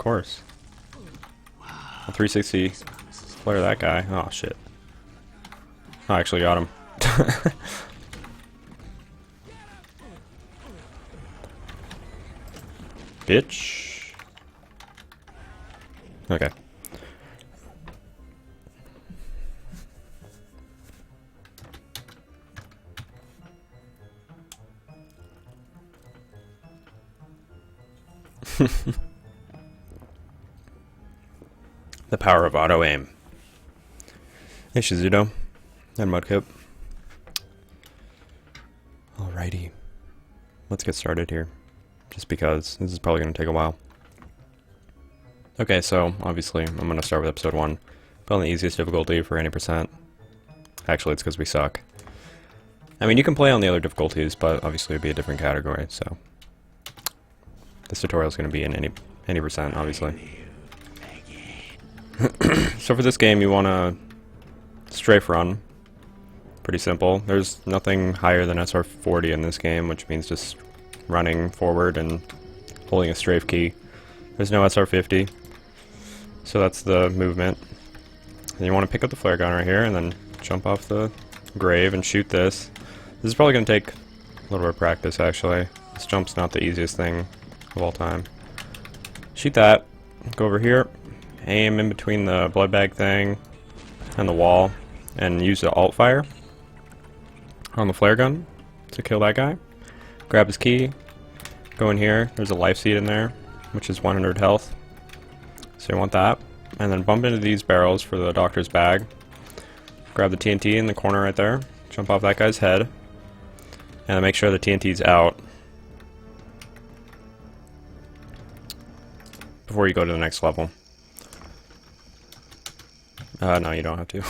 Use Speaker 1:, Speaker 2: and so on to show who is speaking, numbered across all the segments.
Speaker 1: course. A 360 flare that guy. Oh shit. I actually got him. Bitch. Okay. The power of auto aim. Hey Shizudo and Mudkip. Alrighty. Let's get started here. Just because this is probably going to take a while. Okay, so obviously I'm going to start with episode 1. Put on the easiest difficulty for any percent. Actually, it's because we suck. I mean, you can play on the other difficulties, but obviously it'd be a different category, so. This tutorial is going to be in any percent, obviously. So for this game, you want to strafe run. Pretty simple. There's nothing higher than SR40 in this game, which means just running forward and holding a strafe key. There's no SR50, so that's the movement. And you want to pick up the flare gun right here and then jump off the grave and shoot this. This is probably going to take a little bit of practice, actually. This jump's not the easiest thing of all time. Shoot that. Go over here. Aim in between the blood bag thing and the wall and use the alt fire on the flare gun to kill that guy. Grab his key, go in here, there's a life seed in there, which is 100 health. So you want that. And then bump into these barrels for the doctor's bag. Grab the TNT in the corner right there, jump off that guy's head, and then make sure the TNT's out before you go to the next level. No, you don't have to.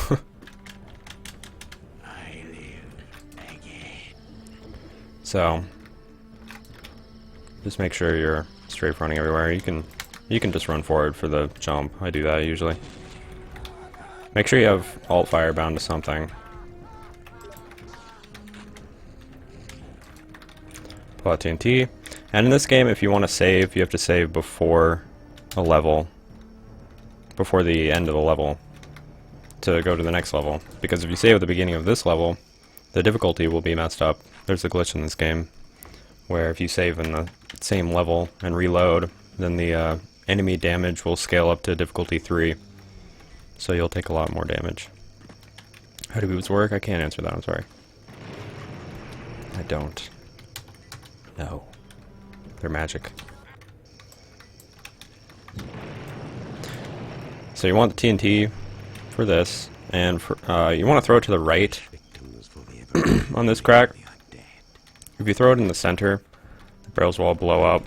Speaker 1: So, just make sure you're strafe running everywhere. You can just run forward for the jump. I do that usually. Make sure you have alt fire bound to something. Pull out TNT. And in this game, if you want to save, you have to save before a level, before the end of the level, to go to the next level. Because if you save at the beginning of this level, the difficulty will be messed up. There's a glitch in this game where if you save in the same level and reload, then the enemy damage will scale up to difficulty 3. So you'll take a lot more damage. How do boots work? I can't answer that, I'm sorry. I don't. No. They're magic. So you want the TNT for this, and for, you want to throw it to the right on this crack. If you throw it in the center, the barrels will all blow up,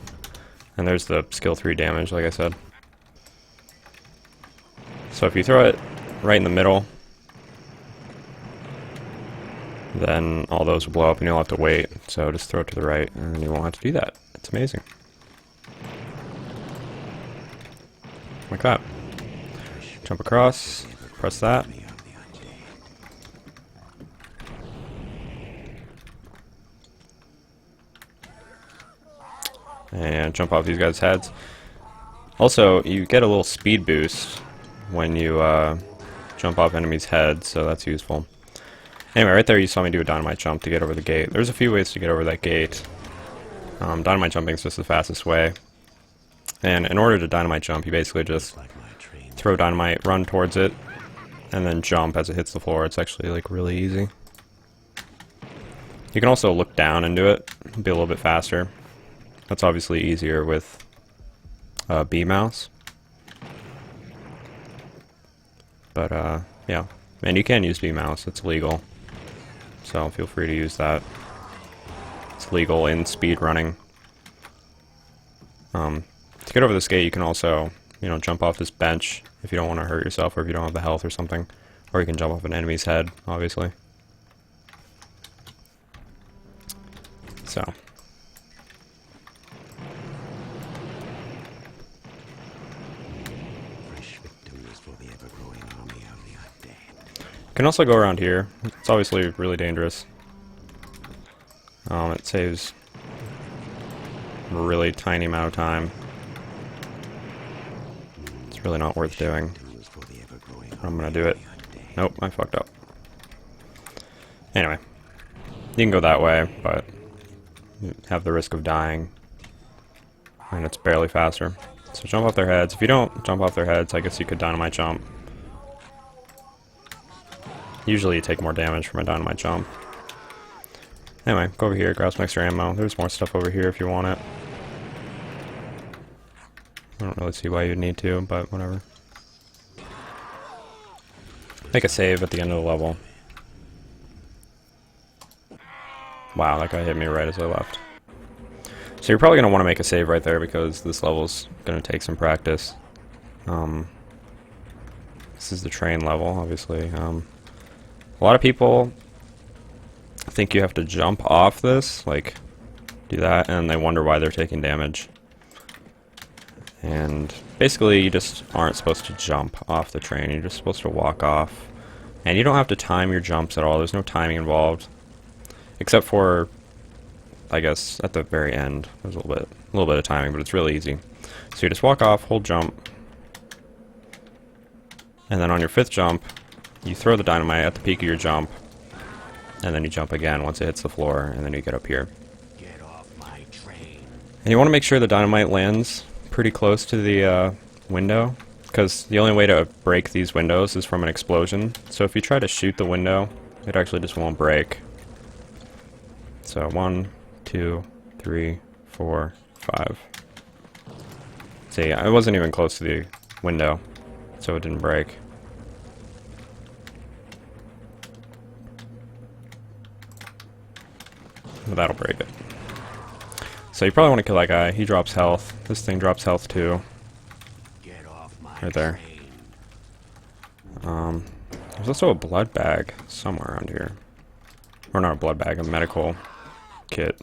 Speaker 1: and there's the skill 3 damage, like I said. So if you throw it right in the middle, then all those will blow up and you'll have to wait. So just throw it to the right, and you won't have to do that. It's amazing. Like that. Jump across, press that. And jump off these guys' heads. Also, you get a little speed boost when you jump off enemies' heads, so that's useful. Anyway, right there you saw me do a dynamite jump to get over the gate. There's a few ways to get over that gate. Dynamite jumping is just the fastest way. And in order to dynamite jump, you basically just throw dynamite, run towards it, and then jump as it hits the floor. It's actually like really easy. You can also look down and do it. It'll be a little bit faster. That's obviously easier with B mouse. But yeah, and you can use B mouse. It's legal, so feel free to use that. It's legal in speedrunning. To get over this gate, you can also, you know, jump off this bench if you don't want to hurt yourself, or if you don't have the health or something, or you can jump off an enemy's head, obviously. So. You can also go around here. It's obviously really dangerous. It saves a really tiny amount of time. really not worth doing. I'm gonna do it. Nope, I fucked up. Anyway, you can go that way, but you have the risk of dying. And it's barely faster. So jump off their heads. If you don't jump off their heads, I guess you could dynamite jump. Usually you take more damage from a dynamite jump. Anyway, go over here, grab some extra ammo. There's more stuff over here if you want it. I don't really see why you'd need to, but whatever. Make a save at the end of the level. Wow, that guy hit me right as I left. So you're probably going to want to make a save right there because this level's going to take some practice. This is the train level, obviously. A lot of people think you have to jump off this, like do that, and they wonder why they're taking damage. And basically you just aren't supposed to jump off the train, you're just supposed to walk off. And you don't have to time your jumps at all, there's no timing involved. Except for, I guess, at the very end, there's a little bit of timing, but it's really easy. So you just walk off, hold jump, and then on your 5th jump, you throw the dynamite at the peak of your jump, and then you jump again once it hits the floor, and then you get up here.
Speaker 2: Get off my train.
Speaker 1: And you want to make sure the dynamite lands pretty close to the window, because the only way to break these windows is from an explosion. So if you try to shoot the window, it actually just won't break. So 1, 2, 3, 4, 5. See, I wasn't even close to the window, so it didn't break. But that'll break it. So you probably want to kill that guy. He drops health. This thing drops health too.
Speaker 2: Get off my
Speaker 1: Right there.
Speaker 2: train.
Speaker 1: There's also a blood bag somewhere around here. Or not a blood bag, a medical kit.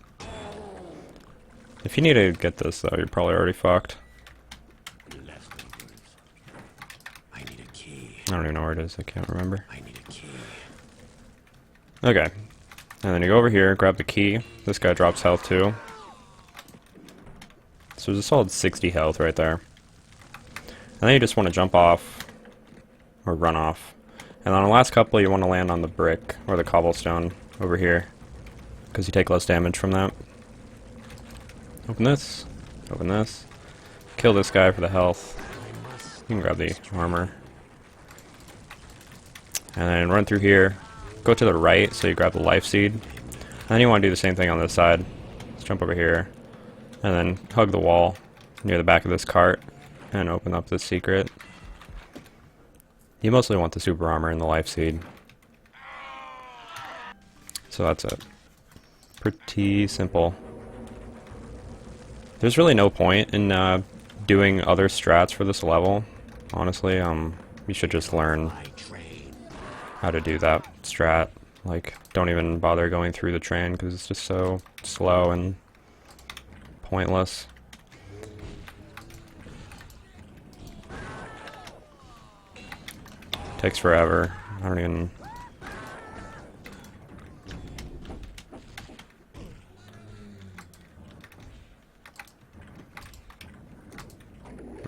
Speaker 1: If you need to get this though, you're probably already fucked.
Speaker 2: I need a key.
Speaker 1: I don't even know where it is, I can't remember.
Speaker 2: I need a key.
Speaker 1: Okay. And then you go over here, grab the key. This guy drops health too. So there's a solid 60 health right there. And then you just want to jump off, or run off. And on the last couple you want to land on the brick, or the cobblestone, over here. Because you take less damage from that. Open this. Open this. Kill this guy for the health. You can grab the armor. And then run through here. Go to the right, so you grab the life seed. And then you want to do the same thing on this side. Just jump over here. And then hug the wall near the back of this cart. And open up this secret. You mostly want the super armor and the life seed. So that's it. Pretty simple. There's really no point in doing other strats for this level. Honestly, you should just learn how to do that strat. Like, don't even bother going through the train because it's just so slow and pointless. Takes forever. I don't even...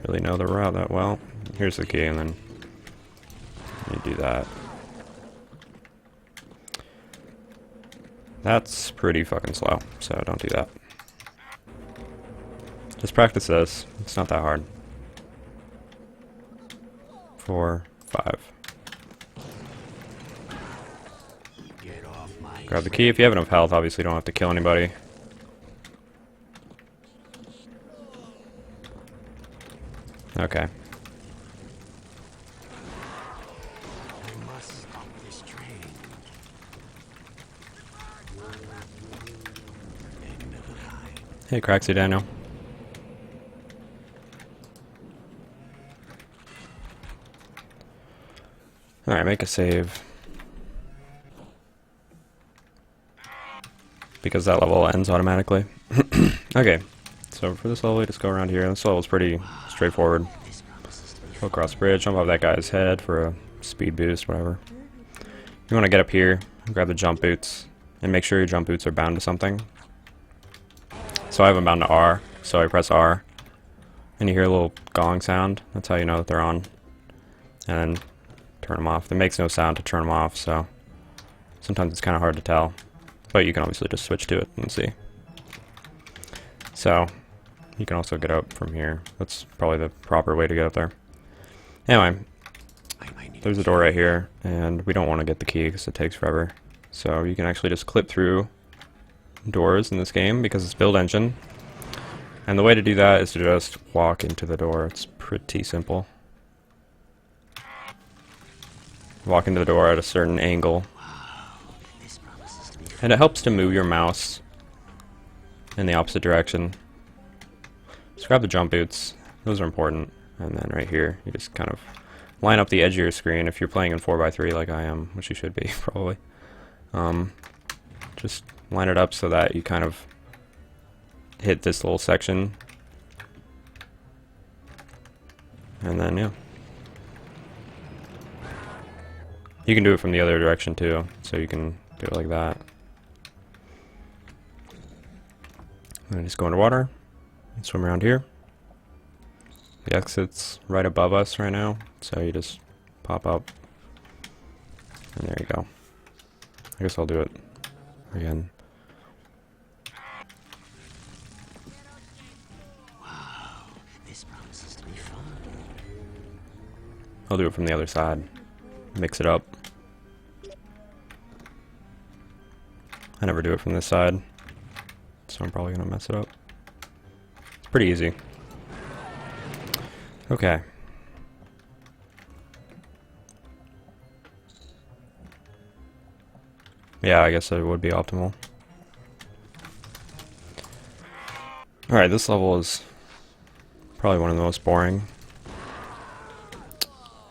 Speaker 1: really know the route that well. Here's the key, and then you do that. That's pretty fucking slow, so don't do that. Just practice this. It's not that hard. 4, 5.
Speaker 2: Get off my
Speaker 1: Grab the key. If you have enough health, obviously you don't have to kill anybody. Okay.
Speaker 2: I must stop this train.
Speaker 1: Hey, Craxy Daniel. Alright, make a save. Because that level ends automatically. Okay, so for this level, we just go around here. This level is pretty straightforward. Go across the bridge, jump off that guy's head for a speed boost, whatever. You want to get up here, grab the jump boots, and make sure your jump boots are bound to something. So I have them bound to R, so I press R. and you hear a little gong sound, that's how you know that they're on. And then turn them off. It makes no sound to turn them off, so sometimes it's kind of hard to tell. But you can obviously just switch to it and see. So you can also get up from here. That's probably the proper way to get up there. Anyway, there's a door right here, and we don't want to get the key because it takes forever. So you can actually just clip through doors in this game because it's build engine. And the way to do that is to just walk into the door. It's pretty simple. Walk into the door at a certain angle. And it helps to move your mouse in the opposite direction. Just grab the jump boots. Those are important. And then right here, you just kind of line up the edge of your screen if you're playing in 4x3 like I am, which you should be, probably. Just line it up so that you kind of hit this little section. And then, yeah. You can do it from the other direction too, so you can do it like that. And just go underwater and swim around here. The exit's right above us right now, so you just pop up. And there you go. I guess I'll do it again.
Speaker 2: Wow, this promises to be fun.
Speaker 1: I'll do it from the other side. Mix it up. I never do it from this side, so I'm probably gonna mess it up. It's pretty easy. Okay. Yeah, I guess it would be optimal. Alright, this level is probably one of the most boring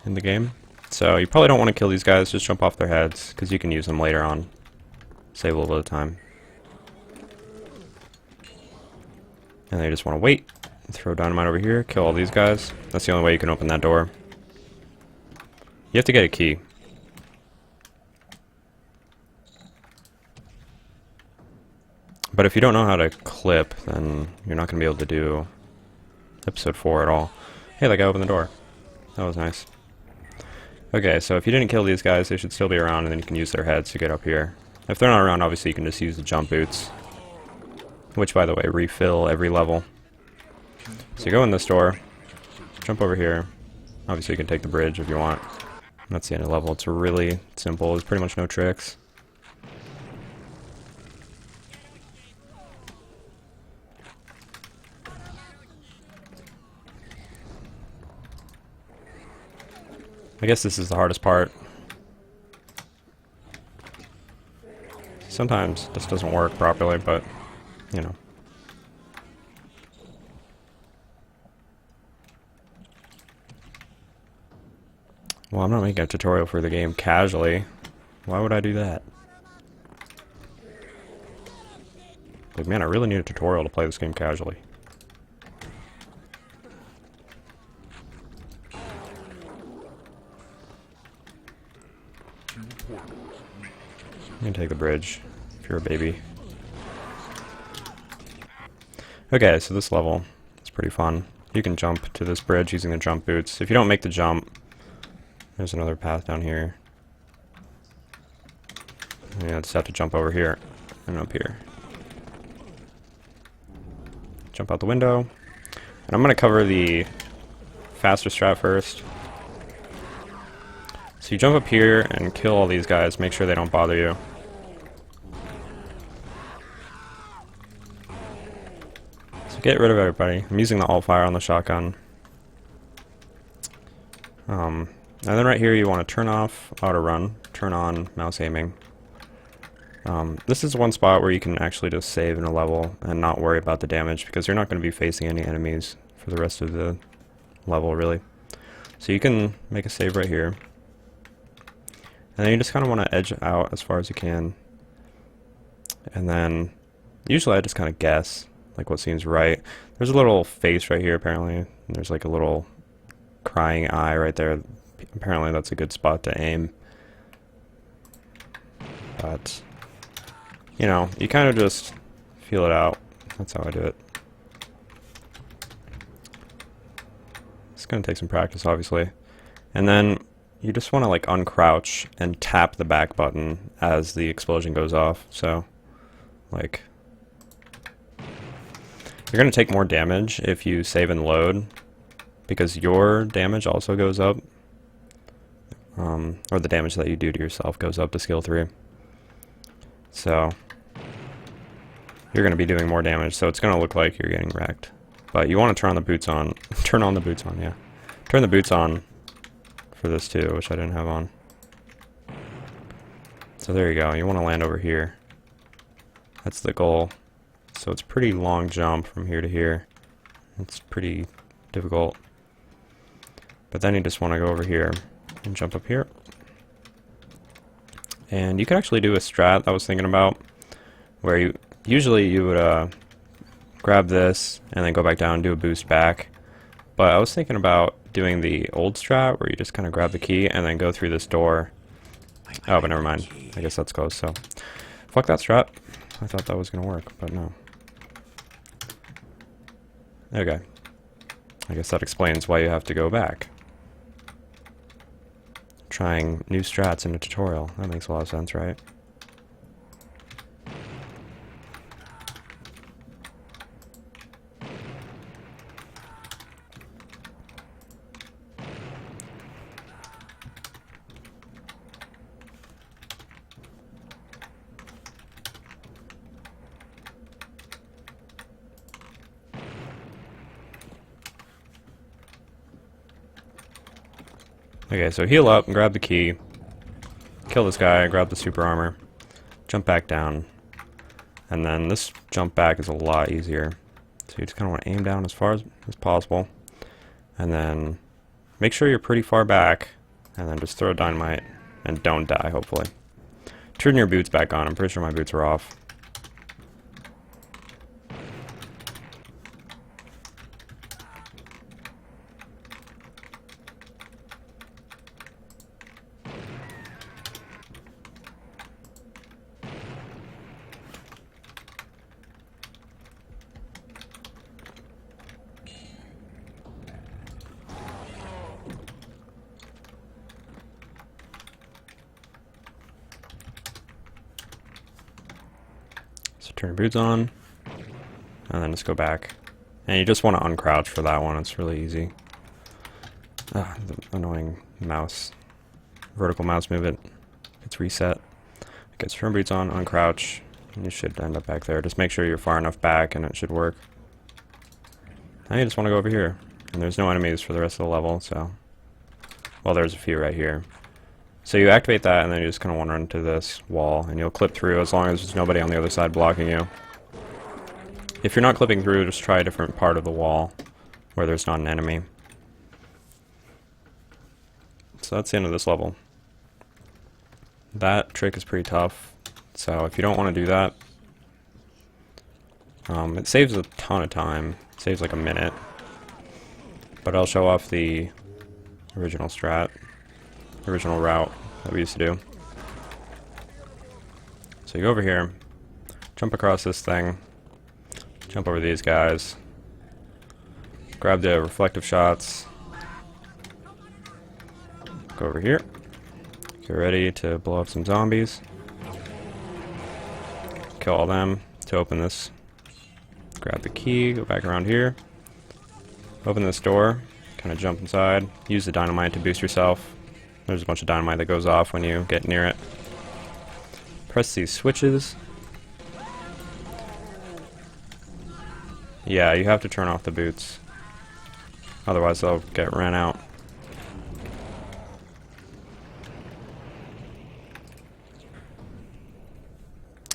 Speaker 1: in the game. So you probably don't want to kill these guys, just jump off their heads, because you can use them later on. Save a little bit of time. And then you just want to wait, throw dynamite over here, kill all these guys. That's the only way you can open that door. You have to get a key. But if you don't know how to clip, then you're not going to be able to do episode 4 at all. Hey, that guy opened the door. That was nice. Okay, so if you didn't kill these guys, they should still be around, and then you can use their heads to get up here. If they're not around, obviously you can just use the jump boots. Which, by the way, refill every level. So you go in this door, jump over here. Obviously you can take the bridge if you want. That's the end of the level. It's really simple. There's pretty much no tricks. I guess this is the hardest part. Sometimes this doesn't work properly, but, you know. Well, I'm not making a tutorial for the game casually. Why would I do that? Like, man, I really need a tutorial to play this game casually. You can take the bridge if you're a baby. Okay, so this level is pretty fun. You can jump to this bridge using the jump boots. If you don't make the jump, there's another path down here. And you just have to jump over here and up here. Jump out the window. And I'm going to cover the faster strat first. So you jump up here and kill all these guys. Make sure they don't bother you. So get rid of everybody. I'm using the alt fire on the shotgun. And then right here you want to turn off auto run, turn on mouse aiming. This is one spot where you can actually just save in a level and not worry about the damage because you're not going to be facing any enemies for the rest of the level really. So you can make a save right here. And then you just kind of want to edge out as far as you can. And then usually I just kind of guess like what seems right. There's a little face right here apparently. And there's like a little crying eye right there. Apparently that's a good spot to aim. But, you know, you kind of just feel it out. That's how I do it. gonna take some practice, obviously. And then you just want to like uncrouch and tap the back button as the explosion goes off. So, like, you're gonna take more damage if you save and load, because your damage also goes up, or the damage that you do to yourself goes up to skill 3. So you're going to be doing more damage, so it's going to look like you're getting wrecked. But you want to turn on the boots on. Turn on the boots on, yeah. Turn the boots on for this too, which I didn't have on. So there you go. You want to land over here. That's the goal. So it's a pretty long jump from here to here. It's pretty difficult. But then you just want to go over here and jump up here. And you could actually do a strat I was thinking about, where you usually you would grab this and then go back down and do a boost back. But I was thinking about doing the old strat where you just kind of grab the key and then go through this door. Oh, but never mind. I guess that's closed, so fuck that strat. I thought that was gonna work, but no. Okay. I guess that explains why you have to go back. Trying new strats in a tutorial. That makes a lot of sense, right? Okay, so heal up and grab the key, kill this guy, grab the super armor, jump back down, and then this jump back is a lot easier. So you just kind of want to aim down as far as possible, and then make sure you're pretty far back, and then just throw dynamite, and don't die, hopefully. Turn your boots back on. I'm pretty sure my boots are off. So turn your boots on, and then just go back. And you just want to uncrouch for that one, it's really easy. Ah, the annoying mouse, vertical mouse movement, it's reset. Okay, so turn boots on, uncrouch, and you should end up back there. Just make sure you're far enough back and it should work. Now you just want to go over here. And there's no enemies for the rest of the level, so... Well, there's a few right here. So you activate that, and then you just kind of want to run into this wall, and you'll clip through as long as there's nobody on the other side blocking you. If you're not clipping through, just try a different part of the wall where there's not an enemy. So that's the end of this level. That trick is pretty tough, so if you don't want to do that, it saves a ton of time. It saves like a minute. But I'll show off the original strat. Original route that we used to do. So you go over here, jump across this thing, jump over these guys, grab the reflective shots, go over here, get ready to blow up some zombies, kill all them to open this, grab the key, go back around here, open this door, kind of jump inside, use the dynamite to boost yourself. There's a bunch of dynamite that goes off when you get near it. Press these switches. Yeah, you have to turn off the boots. Otherwise they'll get ran out.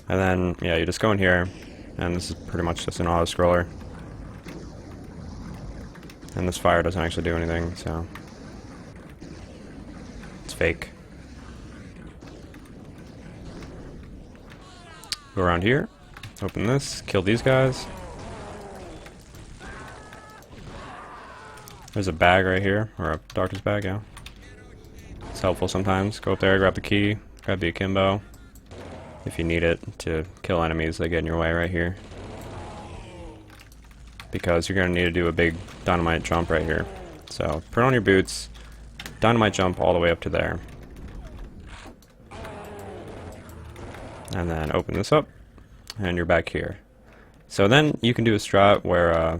Speaker 1: And then, yeah, you just go in here, and this is pretty much just an auto-scroller. And this fire doesn't actually do anything, so... fake. Go around here, open this, kill these guys. There's a bag right here, or a doctor's bag, yeah. It's helpful sometimes. Go up there, grab the key, grab the akimbo. If you need it to kill enemies that get in your way right here. Because you're going to need to do a big dynamite jump right here. So put on your boots, dynamite jump all the way up to there. And then open this up, and you're back here. So then you can do a strat where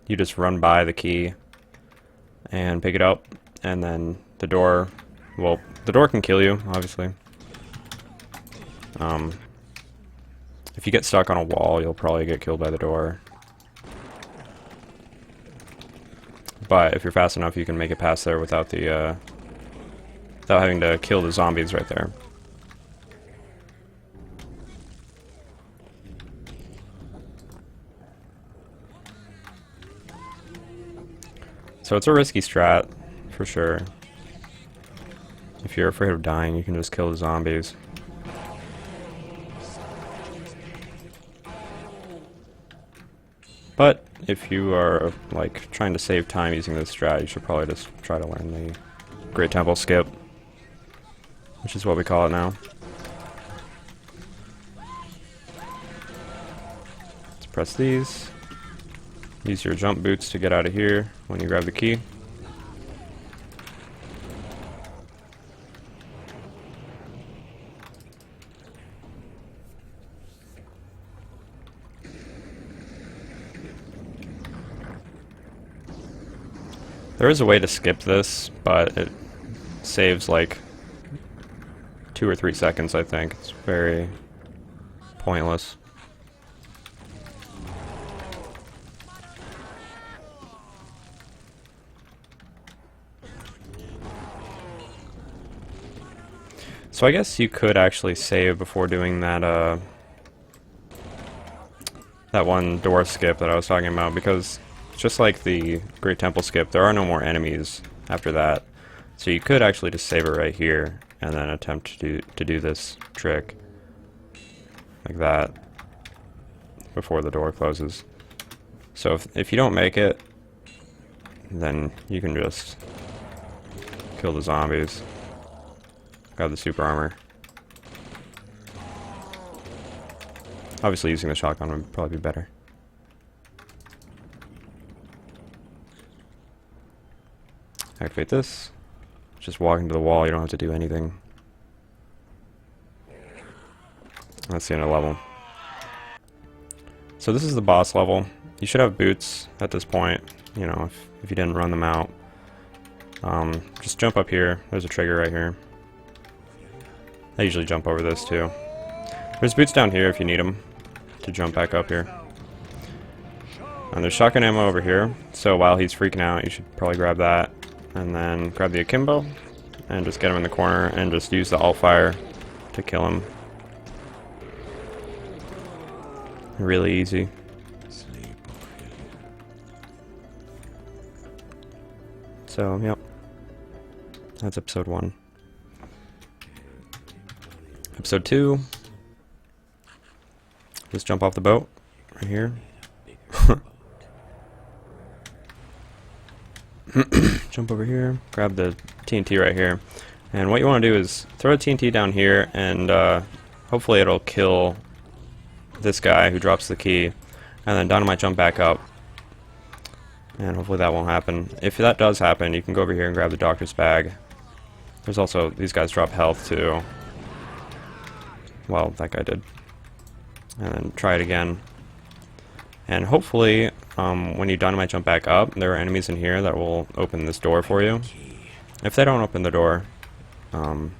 Speaker 1: you just run by the key and pick it up, and then the door, well, the door can kill you, obviously. If you get stuck on a wall, you'll probably get killed by the door. But if you're fast enough, you can make it past there without the without having to kill the zombies right there. So it's a risky strat, for sure. If you're afraid of dying, you can just kill the zombies. But if you are like trying to save time using this strat, you should probably just try to learn the Great Temple skip, which is what we call it now. Let's press these. Use your jump boots to get out of here when you grab the key. There is a way to skip this, but it saves like 2 or 3 seconds, I think. It's very pointless. So I guess you could actually save before doing that that one door skip that I was talking about, because just like the Great Temple skip, there are no more enemies after that. So you could actually just save it right here and then attempt to do this trick like that before the door closes. So if you don't make it, then you can just kill the zombies. Grab the super armor. Obviously using the shotgun would probably be better. Activate this. Just walk into the wall, you don't have to do anything. That's the end of the level. So this is the boss level. You should have boots at this point, you know, if you didn't run them out. Just jump up here. There's a trigger right here. I usually jump over this too. There's boots down here if you need them to jump back up here. And there's shotgun ammo over here, so while he's freaking out, you should probably grab that. And then grab the akimbo, and just get him in the corner, and just use the alt fire to kill him. Really easy. So, yep. That's episode 1. Episode 2. Just jump off the boat, right here. Jump over here, grab the TNT right here, and what you want to do is throw a TNT down here, and hopefully it'll kill this guy who drops the key, and then dynamite jump back up, and hopefully that won't happen. If that does happen, you can go over here and grab the doctor's bag. There's also, these guys drop health too. Well, that guy did. And then try it again. And hopefully, when you dynamite jump back up, there are enemies in here that will open this door for you. If they don't open the door, you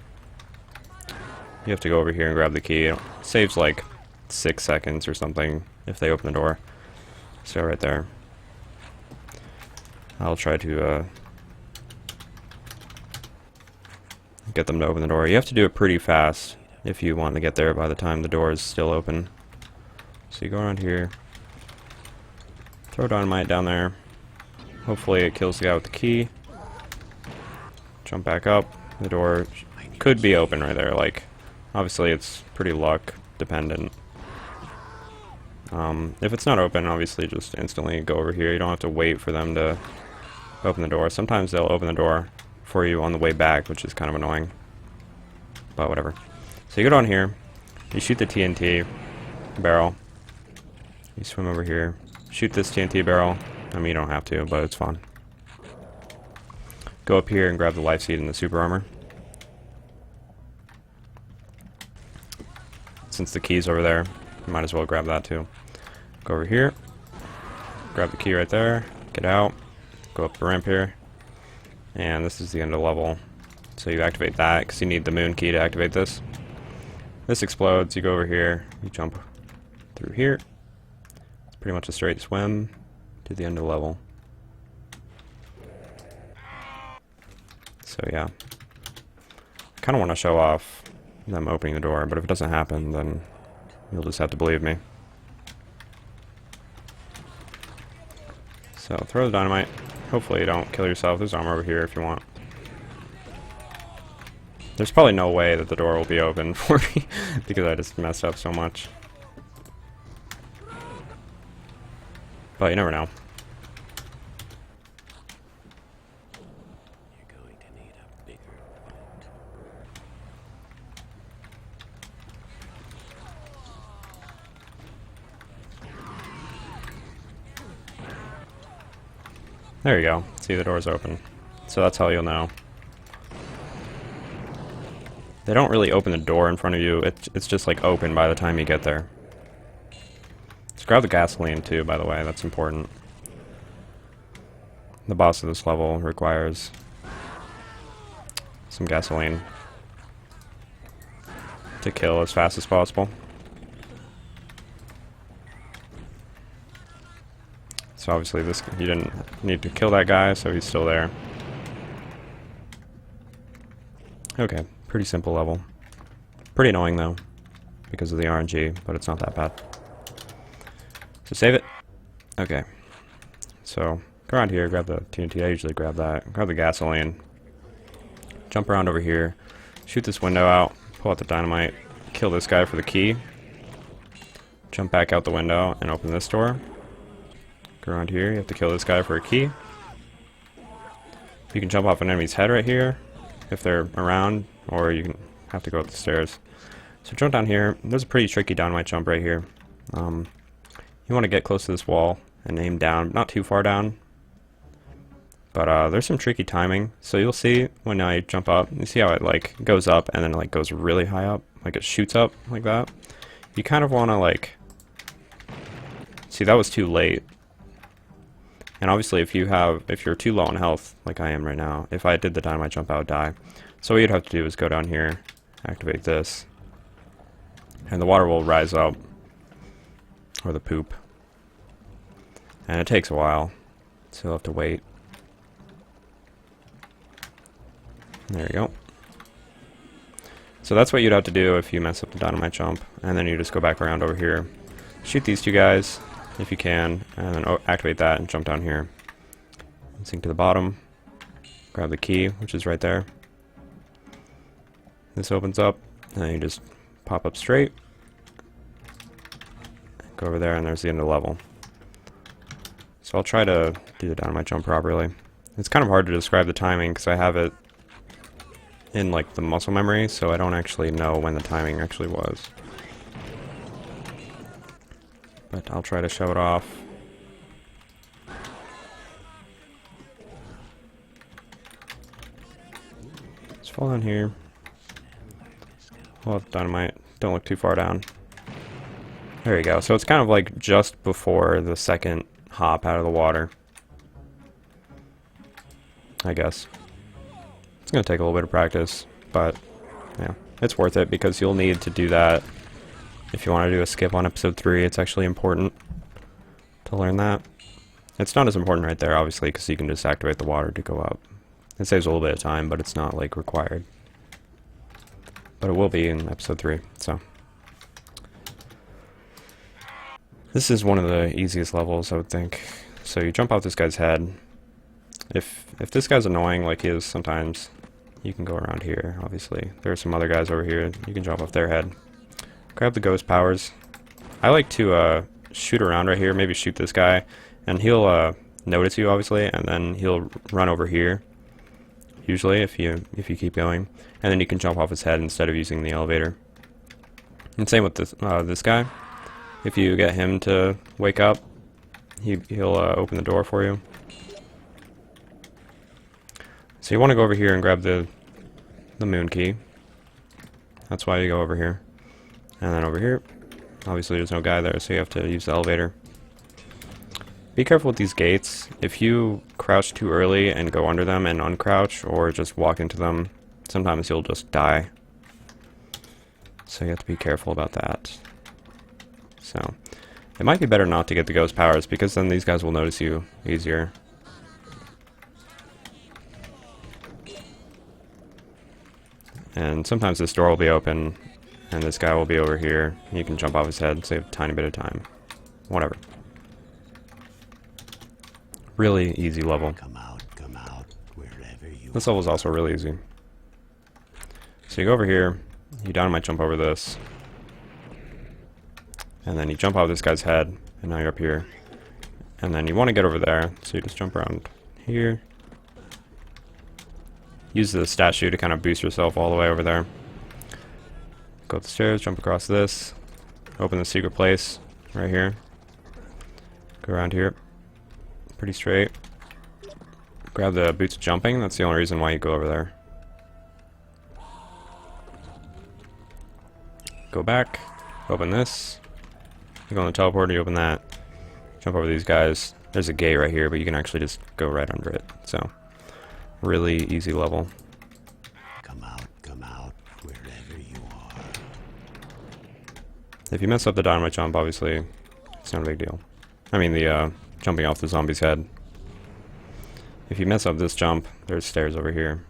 Speaker 1: have to go over here and grab the key. It saves like 6 seconds or something if they open the door. So right there. I'll try to get them to open the door. You have to do it pretty fast if you want to get there by the time the door is still open. So you go around here. Throw dynamite down there. Hopefully it kills the guy with the key. Jump back up. The door could be open right there. Like, obviously it's pretty luck dependent. If it's not open, obviously just instantly go over here. You don't have to wait for them to open the door. Sometimes they'll open the door for you on the way back, which is kind of annoying. But whatever. So you go down here. You shoot the TNT barrel. You swim over here. Shoot this TNT barrel. I mean, you don't have to, but it's fun. go up here and grab the life seed and the super armor. Since the key's over there, you might as well grab that too. Go over here, grab the key right there, get out, go up the ramp here, and this is the end of the level. So you activate that, because you need the moon key to activate this. This explodes, you go over here, you jump through here. It's pretty much a straight swim to the end of the level. So yeah, I kind of want to show off them opening the door, but if it doesn't happen, then you'll just have to believe me. So throw the dynamite. Hopefully you don't kill yourself. There's armor over here if you want. There's probably no way that the door will be open for me because I just messed up so much. But you never know.
Speaker 2: You're going to need a bigger boat.
Speaker 1: There you go. See, the door's open. So that's how you'll know. They don't really open the door in front of you. It's just like open by the time you get there. Just grab the gasoline too, by the way. That's important. The boss of this level requires some gasoline to kill as fast as possible. So obviously this, you didn't need to kill that guy, so he's still there. Okay, pretty simple level. Pretty annoying though, because of the RNG, but it's not that bad. So save it. Okay. So go around here, grab the TNT, I usually grab that. Grab the gasoline. Jump around over here. Shoot this window out. Pull out the dynamite. Kill this guy for the key. Jump back out the window and open this door. Go around here, you have to kill this guy for a key. You can jump off an enemy's head right here if they're around, or you can have to go up the stairs. So jump down here. There's a pretty tricky dynamite jump right here. You want to get close to this wall and aim down, not too far down. But there's some tricky timing. So you'll see when I jump up, you see how it like goes up and then it like goes really high up, like it shoots up like that. You kind of want to like, see that was too late. And obviously if you're too low on health, like I am right now, if I did the dynamite jump I would die. So what you'd have to do is go down here, activate this, and the water will rise up, or the poop. And it takes a while, so you'll have to wait. There you go. So that's what you'd have to do if you mess up the dynamite jump, and then you just go back around over here, shoot these two guys if you can, and then activate that and jump down here. And sink to the bottom, grab the key, which is right there. This opens up, and then you just pop up straight, go over there, and there's the end of the level. So I'll try to do the dynamite jump properly. It's kind of hard to describe the timing because I have it in like the muscle memory, so I don't actually know when the timing actually was. But I'll try to show it off. Just fall down here. Pull out the dynamite. Don't look too far down. There you go. So it's kind of like just before the second hop out of the water, I guess. It's going to take a little bit of practice, but yeah, it's worth it because you'll need to do that if you want to do a skip on episode 3. It's actually important to learn that. It's not as important right there, obviously, because you can just activate the water to go up. It saves a little bit of time, but it's not like required. But it will be in episode 3, so. This is one of the easiest levels, I would think. So you jump off this guy's head. If this guy's annoying, like he is sometimes, you can go around here, obviously. There are some other guys over here. You can jump off their head. Grab the ghost powers. I like to shoot around right here, maybe shoot this guy, and he'll notice you, obviously, and then he'll run over here, usually, if you keep going. And then you can jump off his head instead of using the elevator. And same with this guy. If you get him to wake up, he'll open the door for you. So you want to go over here and grab the moon key. That's why you go over here. And then over here, obviously there's no guy there, so you have to use the elevator. Be careful with these gates. If you crouch too early and go under them and uncrouch, or just walk into them, sometimes you'll just die. So you have to be careful about that. So, it might be better not to get the ghost powers, because then these guys will notice you easier. And sometimes this door will be open, and this guy will be over here. You can jump off his head, save a tiny bit of time. Whatever. Really easy level.
Speaker 2: Come out, wherever you
Speaker 1: This level is also really easy. So you go over here, you dynamite jump over this, and then you jump off this guy's head, and now you're up here. And then you want to get over there, so you just jump around here. Use the statue to kind of boost yourself all the way over there. Go up the stairs, jump across this, open the secret place right here. Go around here. Pretty straight. Grab the boots of jumping, that's the only reason why you go over there. Go back, open this. You go on the teleporter, you open that. Jump over these guys. There's a gate right here, but you can actually just go right under it. So, really easy level.
Speaker 2: come out, wherever you are.
Speaker 1: If you mess up the dynamite jump, obviously, it's not a big deal. I mean, the jumping off the zombie's head. If you mess up this jump, there's stairs over here.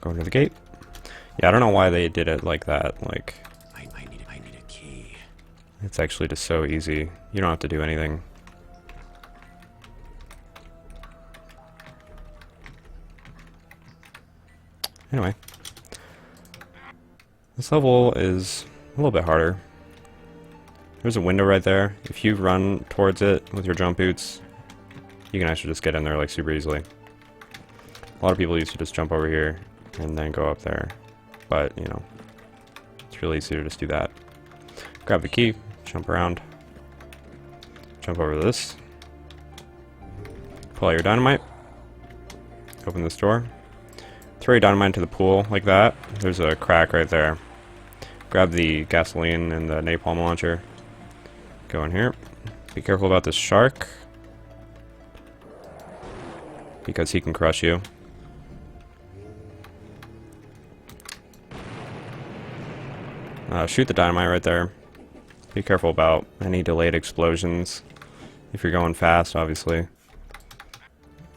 Speaker 1: Go to the gate. Yeah, I don't know why they did it like that. Like,
Speaker 2: I need a key.
Speaker 1: it's actually just so easy. You don't have to do anything. Anyway. This level is a little bit harder. There's a window right there. If you run towards it with your jump boots, you can actually just get in there like super easily. A lot of people used to just jump over here and then go up there. But, you know, it's really easy to just do that. Grab the key, jump around, jump over this, pull out your dynamite, open this door, throw your dynamite into the pool like that. There's a crack right there. Grab the gasoline and the napalm launcher, go in here. Be careful about this shark, because he can crush you. Shoot the dynamite right there. Be careful about any delayed explosions. If you're going fast, obviously.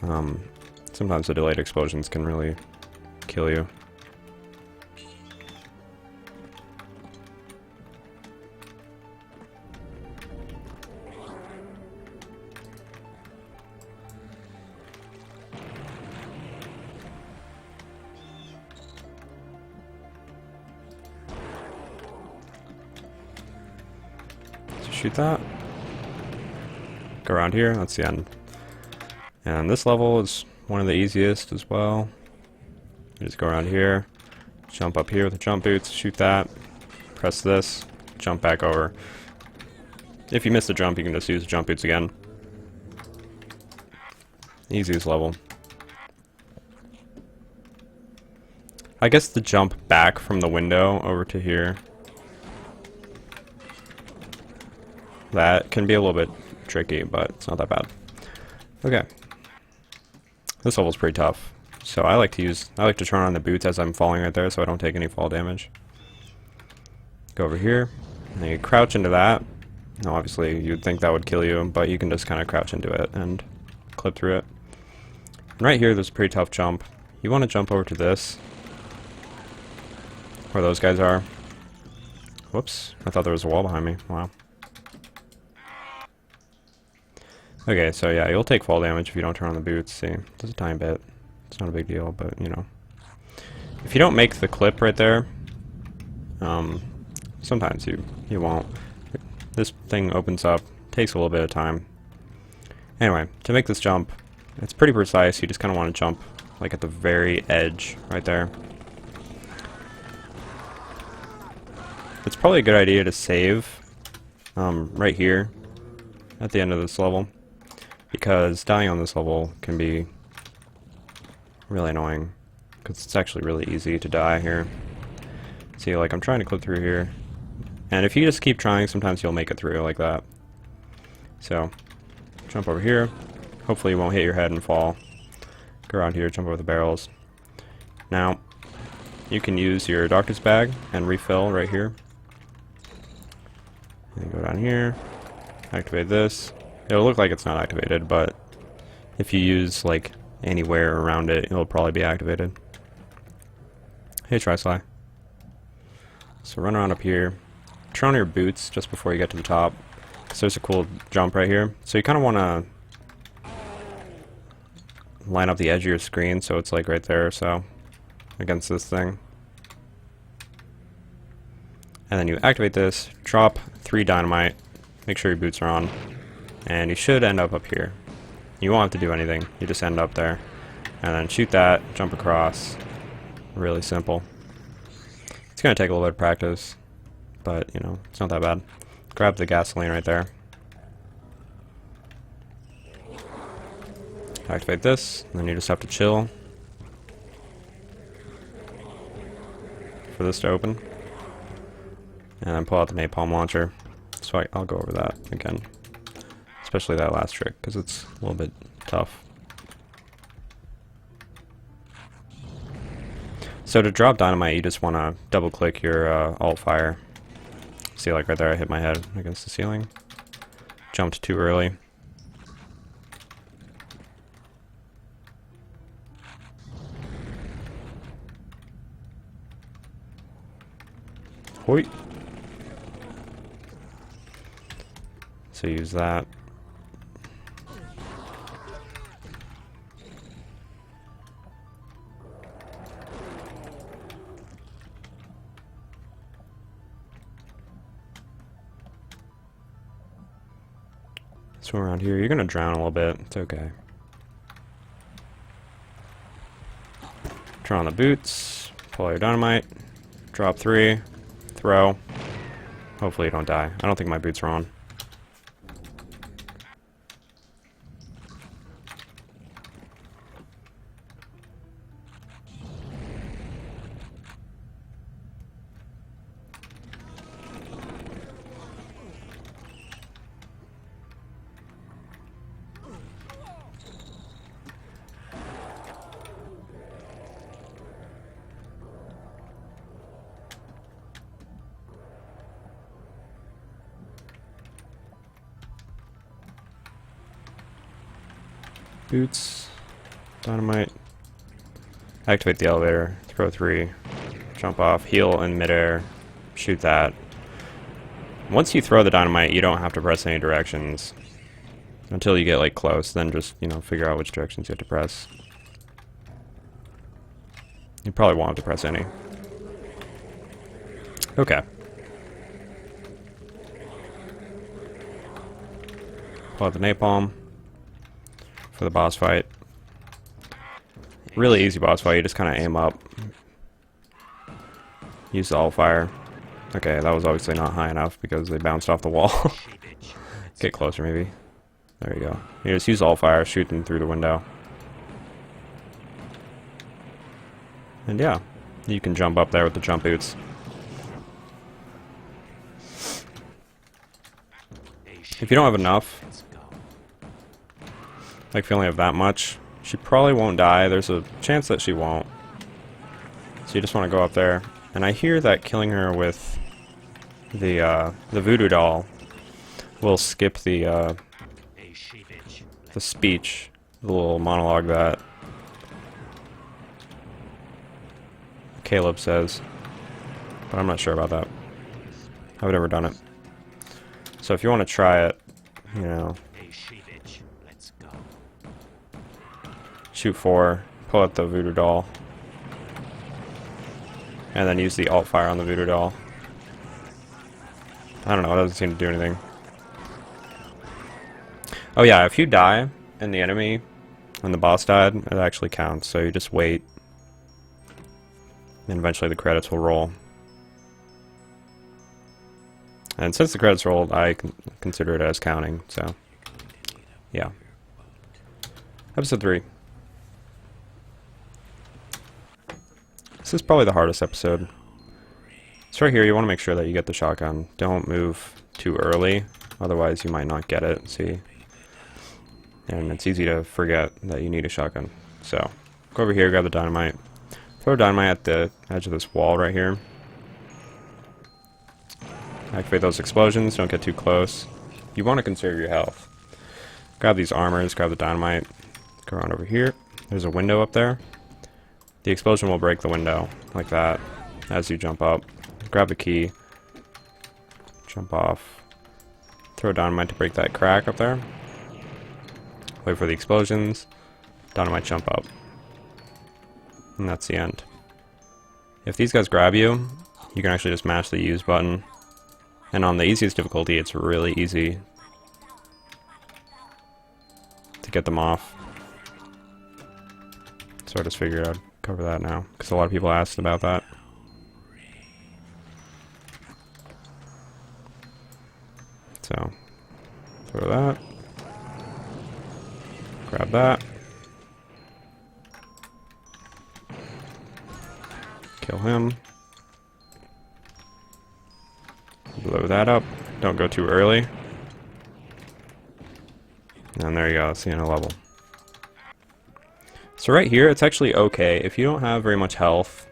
Speaker 1: Sometimes the delayed explosions can really kill you. Shoot that. Go around here, that's the end. And this level is one of the easiest as well. You just go around here, jump up here with the jump boots, shoot that, press this, jump back over. If you miss the jump, you can just use the jump boots again. Easiest level. I guess the jump back from the window over to here, that can be a little bit tricky, but it's not that bad. Okay. This level's pretty tough. So I like to turn on the boots as I'm falling right there so I don't take any fall damage. Go over here, and you crouch into that. Now obviously you'd think that would kill you, but you can just kind of crouch into it and clip through it. And right here there's a pretty tough jump. You want to jump over to this, where those guys are. Whoops, I thought there was a wall behind me. Wow. Okay, so yeah, you'll take fall damage if you don't turn on the boots. See, just a tiny bit. It's not a big deal, but you know. If you don't make the clip right there, sometimes you won't. This thing opens up, takes a little bit of time. Anyway, to make this jump, it's pretty precise. You just kind of want to jump like at the very edge right there. It's probably a good idea to save right here at the end of this level, because dying on this level can be really annoying, because it's actually really easy to die here. See, like, I'm trying to clip through here, and if you just keep trying, sometimes you'll make it through like that. So, jump over here. Hopefully you won't hit your head and fall. Go around here, jump over the barrels. Now, you can use your doctor's bag and refill right here. And go down here, activate this. It'll look like it's not activated, but if you use like anywhere around it, it'll probably be activated. Hey, Tri-Sly. So run around up here. Turn on your boots just before you get to the top, because there's a cool jump right here. So you kind of want to line up the edge of your screen so it's like right there or so against this thing. And then you activate this, drop 3 dynamite, make sure your boots are on, and you should end up here. You won't have to do anything, you just end up there. And then shoot that, jump across. Really simple. It's going to take a little bit of practice, but you know, it's not that bad. Grab the gasoline right there. Activate this, and then you just have to chill for this to open. And then pull out the napalm launcher. So I'll go over that again. Especially that last trick, because it's a little bit tough. So to drop dynamite, you just want to double click your alt fire. See, like right there, I hit my head against the ceiling. Jumped too early. Hoi. So use that. Swim around here. You're gonna drown a little bit. It's okay. Turn on the boots. Pull out your dynamite. Drop 3. Throw. Hopefully you don't die. I don't think my boots are on. Boots, dynamite, activate the elevator, throw 3, jump off, heal in midair, shoot that. Once you throw the dynamite, you don't have to press any directions until you get like close, then just, you know, figure out which directions you have to press. You probably won't have to press any. Okay. Pull out the napalm for the boss fight. Really easy boss fight, you just kind of aim up. Use the alt fire. Okay, that was obviously not high enough because they bounced off the wall. Get closer maybe. There you go. You just use alt fire, shoot them through the window. And yeah, you can jump up there with the jump boots. If you don't have enough, like if you only have that much, she probably won't die. There's a chance that she won't. So you just want to go up there. And I hear that killing her with the voodoo doll will skip the speech, the little monologue that Caleb says. But I'm not sure about that. I've never done it. So if you want to try it, you know, shoot 4, pull out the voodoo doll, and then use the alt fire on the voodoo doll. I don't know, it doesn't seem to do anything. Oh yeah, if you die and the enemy, when the boss died, it actually counts, so you just wait. And eventually the credits will roll. And since the credits rolled, I consider it as counting, so yeah. Episode 3. This is probably the hardest episode. So right here, you want to make sure that you get the shotgun. Don't move too early, otherwise you might not get it, see? And it's easy to forget that you need a shotgun. So, go over here, grab the dynamite. Throw dynamite at the edge of this wall right here. Activate those explosions, don't get too close. You want to conserve your health. Grab these armors, grab the dynamite, go around over here. There's a window up there. The explosion will break the window, like that, as you jump up. Grab the key, jump off, throw dynamite to break that crack up there. Wait for the explosions, dynamite jump up. And that's the end. If these guys grab you, you can actually just mash the use button. And on the easiest difficulty, it's really easy to get them off. So I just figured I'd cover that now, because a lot of people asked about that. So, throw that. Grab that. Kill him. Blow that up. Don't go too early. And there you go, that's the end of the level. So right here, it's actually okay. If you don't have very much health,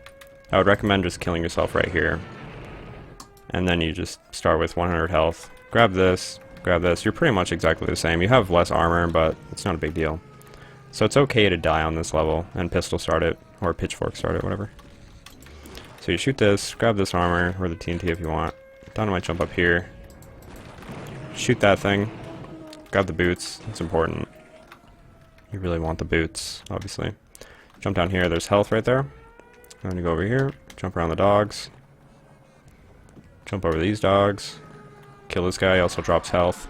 Speaker 1: I would recommend just killing yourself right here. And then you just start with 100 health. Grab this, you're pretty much exactly the same. You have less armor, but it's not a big deal. So it's okay to die on this level, and pistol start it, or pitchfork start it, whatever. So you shoot this, grab this armor, or the TNT if you want. Dynamite jump up here. Shoot that thing. Grab the boots, that's important. You really want the boots, obviously. Jump down here, there's health right there. I'm gonna go over here, jump around the dogs. Jump over these dogs. Kill this guy, he also drops health.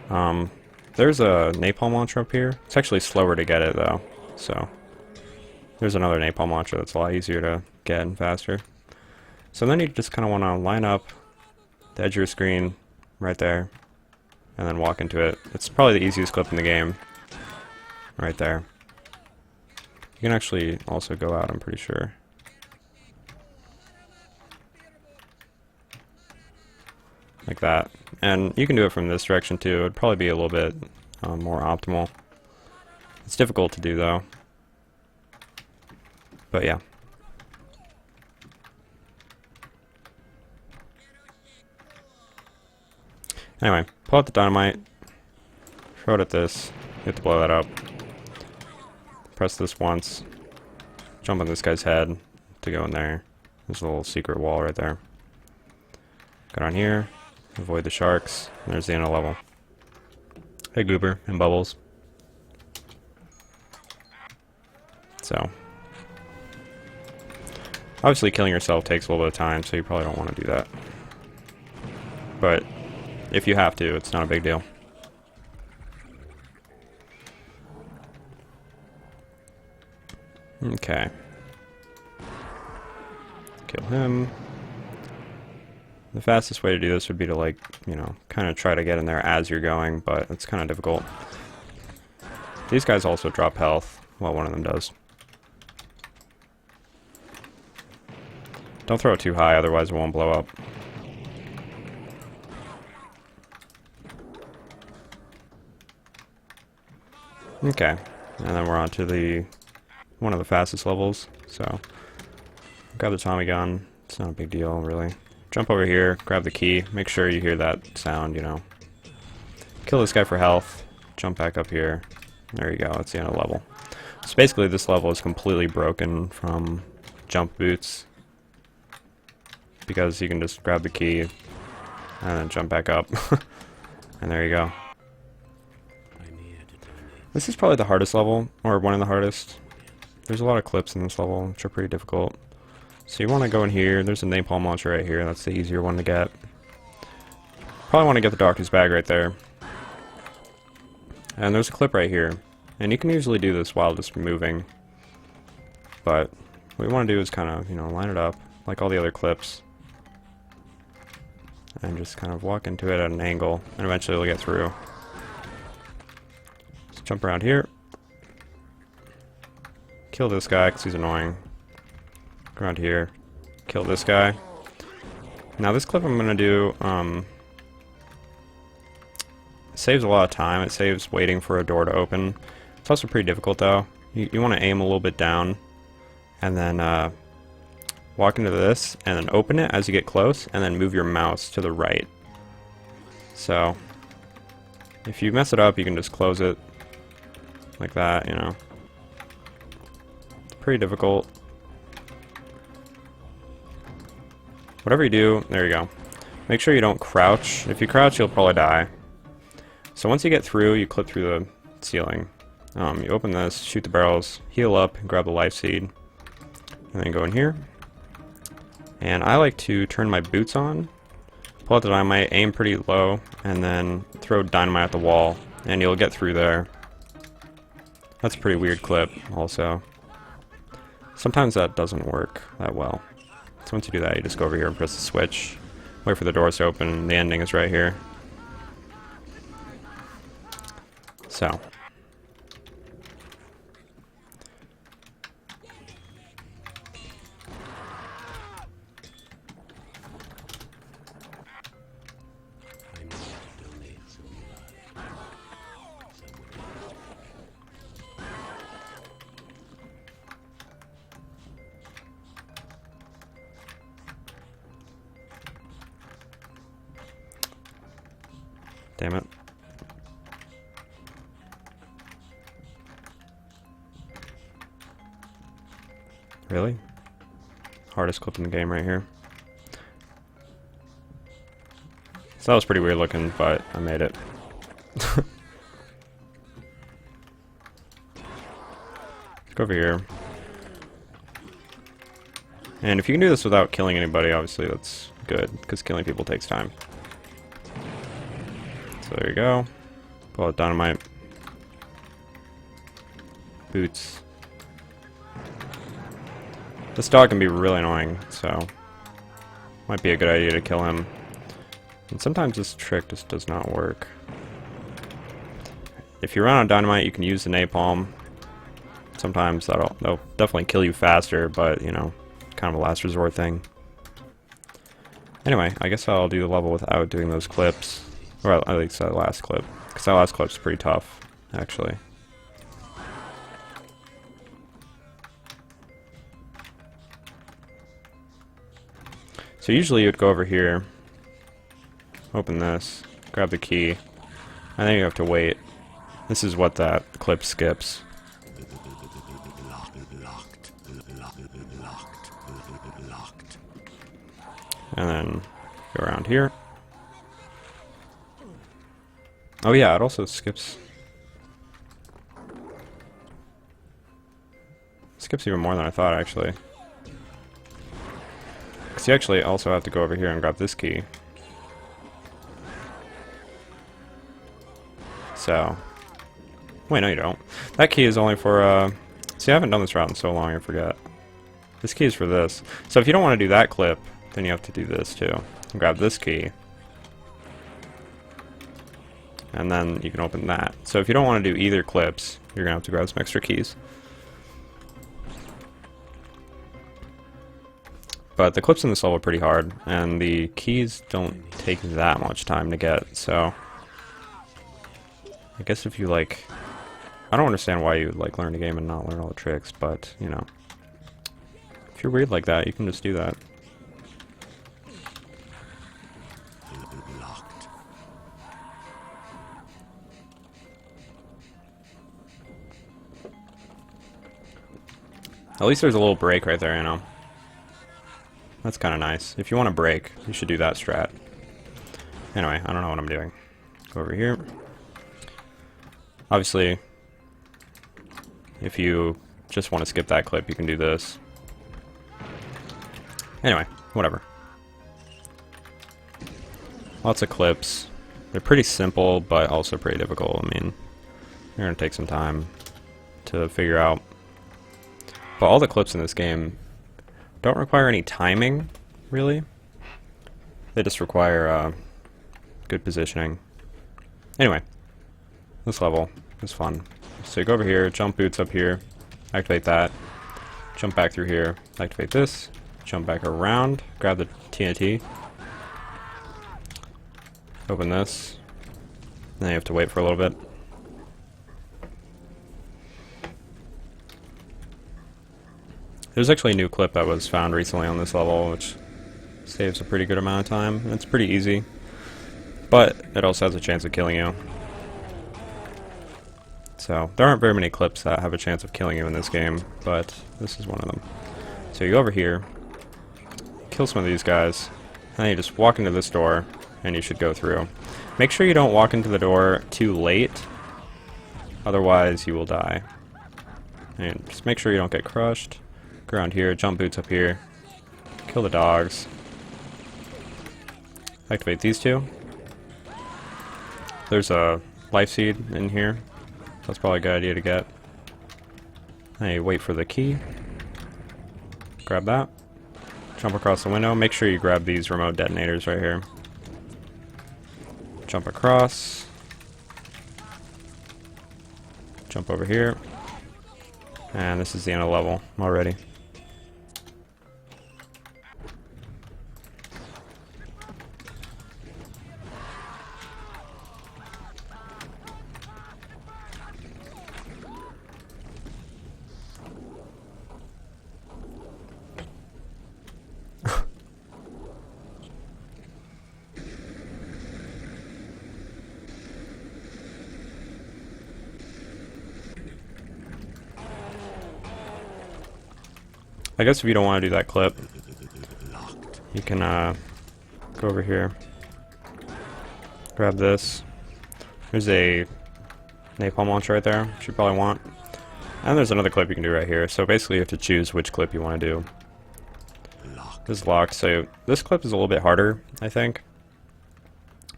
Speaker 1: There's a napalm launcher up here. It's actually slower to get it though, so there's another napalm launcher that's a lot easier to get and faster. So then you just kind of want to line up the edge of your screen right there and then walk into it. It's probably the easiest clip in the game right there. You can actually also go out, I'm pretty sure. Like that. And you can do it from this direction too. It would probably be a little bit more optimal. It's difficult to do though. But yeah. Anyway, pull out the dynamite, throw it at this, you have to blow that up. Press this once, jump on this guy's head to go in there. There's a little secret wall right there. Go down here. Avoid the sharks, and there's the end of the level. Hey Goober and Bubbles. So, obviously killing yourself takes a little bit of time, so you probably don't want to do that. But, if you have to, it's not a big deal. Okay. Kill him. The fastest way to do this would be to, like, you know, kind of try to get in there as you're going, but it's kind of difficult. These guys also drop health. Well, one of them does. Don't throw it too high, otherwise it won't blow up. Okay, and then we're on to the one of the fastest levels. So, grab the Tommy gun. It's not a big deal, really. Jump over here, grab the key, make sure you hear that sound, you know. Kill this guy for health, jump back up here. There you go, that's the end of the level. So basically this level is completely broken from jump boots, because you can just grab the key and then jump back up. And there you go. This is probably the hardest level, or one of the hardest. There's a lot of clips in this level, which are pretty difficult. So you want to go in here, there's a napalm launcher right here, that's the easier one to get. Probably want to get the doctor's bag right there. And there's a clip right here. And you can usually do this while just moving. But what we want to do is kind of, you know, line it up like all the other clips. And just kind of walk into it at an angle. And eventually we'll get through. Just jump around here. Kill this guy because he's annoying. Go around here. Kill this guy. Now this clip I'm going to do, saves a lot of time. It saves waiting for a door to open. It's also pretty difficult though. You want to aim a little bit down and then walk into this and then open it as you get close and then move your mouse to the right. So if you mess it up, you can just close it like that, you know. It's pretty difficult. Whatever you do, there you go. Make sure you don't crouch. If you crouch, you'll probably die. So once you get through, you clip through the ceiling. You open this, shoot the barrels, heal up, and grab the life seed. And then go in here. And I like to turn my boots on, pull out the dynamite, aim pretty low, and then throw dynamite at the wall, and you'll get through there. That's a pretty weird clip, also. Sometimes that doesn't work that well. So once you do that, you just go over here and press the switch, wait for the doors to open, and the ending is right here. So. Damn it. Really? Hardest clip in the game right here. So that was pretty weird looking, but I made it. Let's go over here. And if you can do this without killing anybody, obviously that's good, because killing people takes time. So there you go. Pull out dynamite. Boots. This dog can be really annoying, so might be a good idea to kill him. And sometimes this trick just does not work. If you run out of dynamite, you can use the napalm. Sometimes they'll definitely kill you faster, but you know, kind of a last resort thing. Anyway, I guess I'll do the level without doing those clips. Or at least that last clip. Because that last clip's pretty tough, actually. So usually you'd go over here, open this, grab the key, and then you have to wait. This is what that clip skips. And then go around here. Oh yeah, it also skips even more than I thought, actually. Because you actually also have to go over here and grab this key. So, wait, no you don't. That key is only for, see, I haven't done this route in so long, I forget. This key is for this. So if you don't want to do that clip, then you have to do this too. And grab this key. And then you can open that. So if you don't want to do either clips, you're going to have to grab some extra keys. But the clips in this level are pretty hard, and the keys don't take that much time to get, so I guess if you like, I don't understand why you would like learn a game and not learn all the tricks, but you know, if you're weird like that, you can just do that. At least there's a little break right there, you know. That's kind of nice. If you want to break, you should do that strat. Anyway, I don't know what I'm doing. Go over here. Obviously, if you just want to skip that clip, you can do this. Anyway, whatever. Lots of clips. They're pretty simple, but also pretty difficult. I mean, You're gonna take some time to figure out. But all the clips in this game don't require any timing, really. They just require good positioning. Anyway, this level is fun. So you go over here, jump boots up here, activate that, jump back through here, activate this, jump back around, grab the TNT, open this, then you have to wait for a little bit. There's actually a new clip that was found recently on this level, which saves a pretty good amount of time. It's pretty easy, but it also has a chance of killing you. So there aren't very many clips that have a chance of killing you in this game, but this is one of them. So you go over here, kill some of these guys, and then you just walk into this door, and you should go through. Make sure you don't walk into the door too late, otherwise you will die. And just make sure you don't get crushed. Go around here, jump boots up here, kill the dogs, activate these two. There's a life seed in here. That's probably a good idea to get. Then you wait for the key. Grab that. Jump across the window. Make sure you grab these remote detonators right here. Jump across. Jump over here. And this is the end of the level already. I guess if you don't want to do that clip, you can go over here, grab this. There's a napalm launcher right there, which you probably want. And there's another clip you can do right here. So basically you have to choose which clip you want to do. This is locked, so this clip is a little bit harder, I think.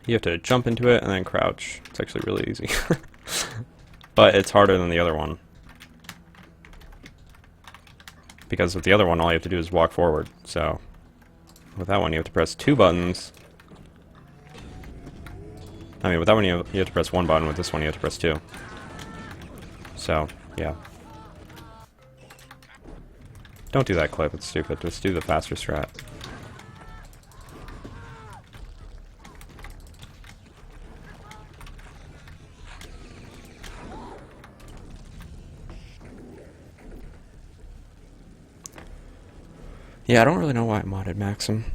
Speaker 1: You have to jump into it and then crouch. It's actually really easy. But it's harder than the other one. Because with the other one, all you have to do is walk forward. So, with that one, you have to press two buttons. I mean, with that one, you have to press one button. With this one, you have to press two. So, yeah. Don't do that clip. It's stupid. Just do the faster strat. Yeah, I don't really know why I modded Maxim.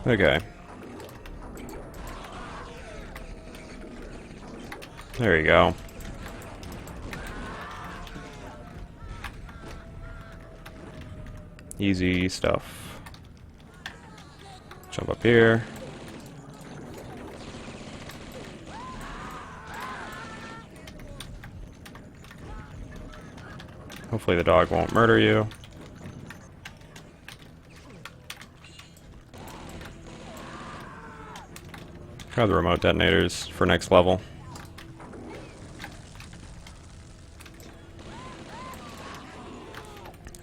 Speaker 1: Okay. There you go. Easy stuff. Jump up here. Hopefully the dog won't murder you. Grab the remote detonators for next level.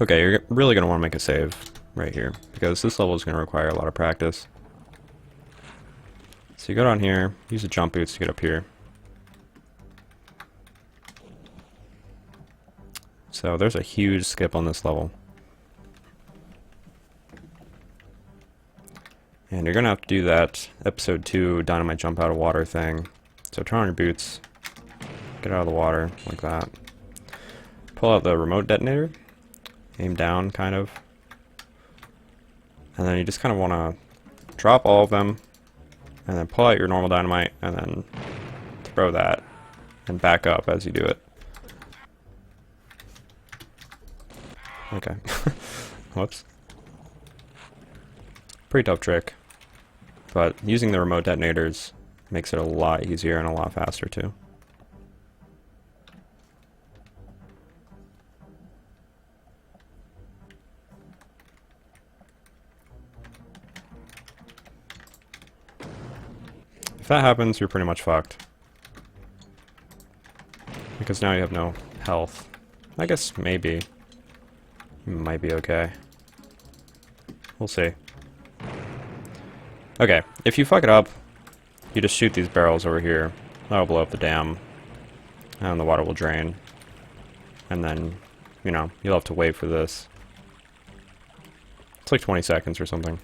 Speaker 1: Okay, you're really going to want to make a save right here, because this level is going to require a lot of practice. So you go down here, use the jump boots to get up here. So there's a huge skip on this level. And you're going to have to do that episode 2 dynamite jump out of water thing. So turn on your boots, get out of the water like that. Pull out the remote detonator. Aim down, kind of. And then you just kind of want to drop all of them, and then pull out your normal dynamite, and then throw that, and back up as you do it. Okay. Whoops. Pretty tough trick. But using the remote detonators makes it a lot easier and a lot faster, too. If that happens, you're pretty much fucked. Because now you have no health. I guess maybe. You might be okay. We'll see. Okay, if you fuck it up, you just shoot these barrels over here. That'll blow up the dam. And the water will drain. And then, you know, you'll have to wait for this. It's like 20 seconds or something.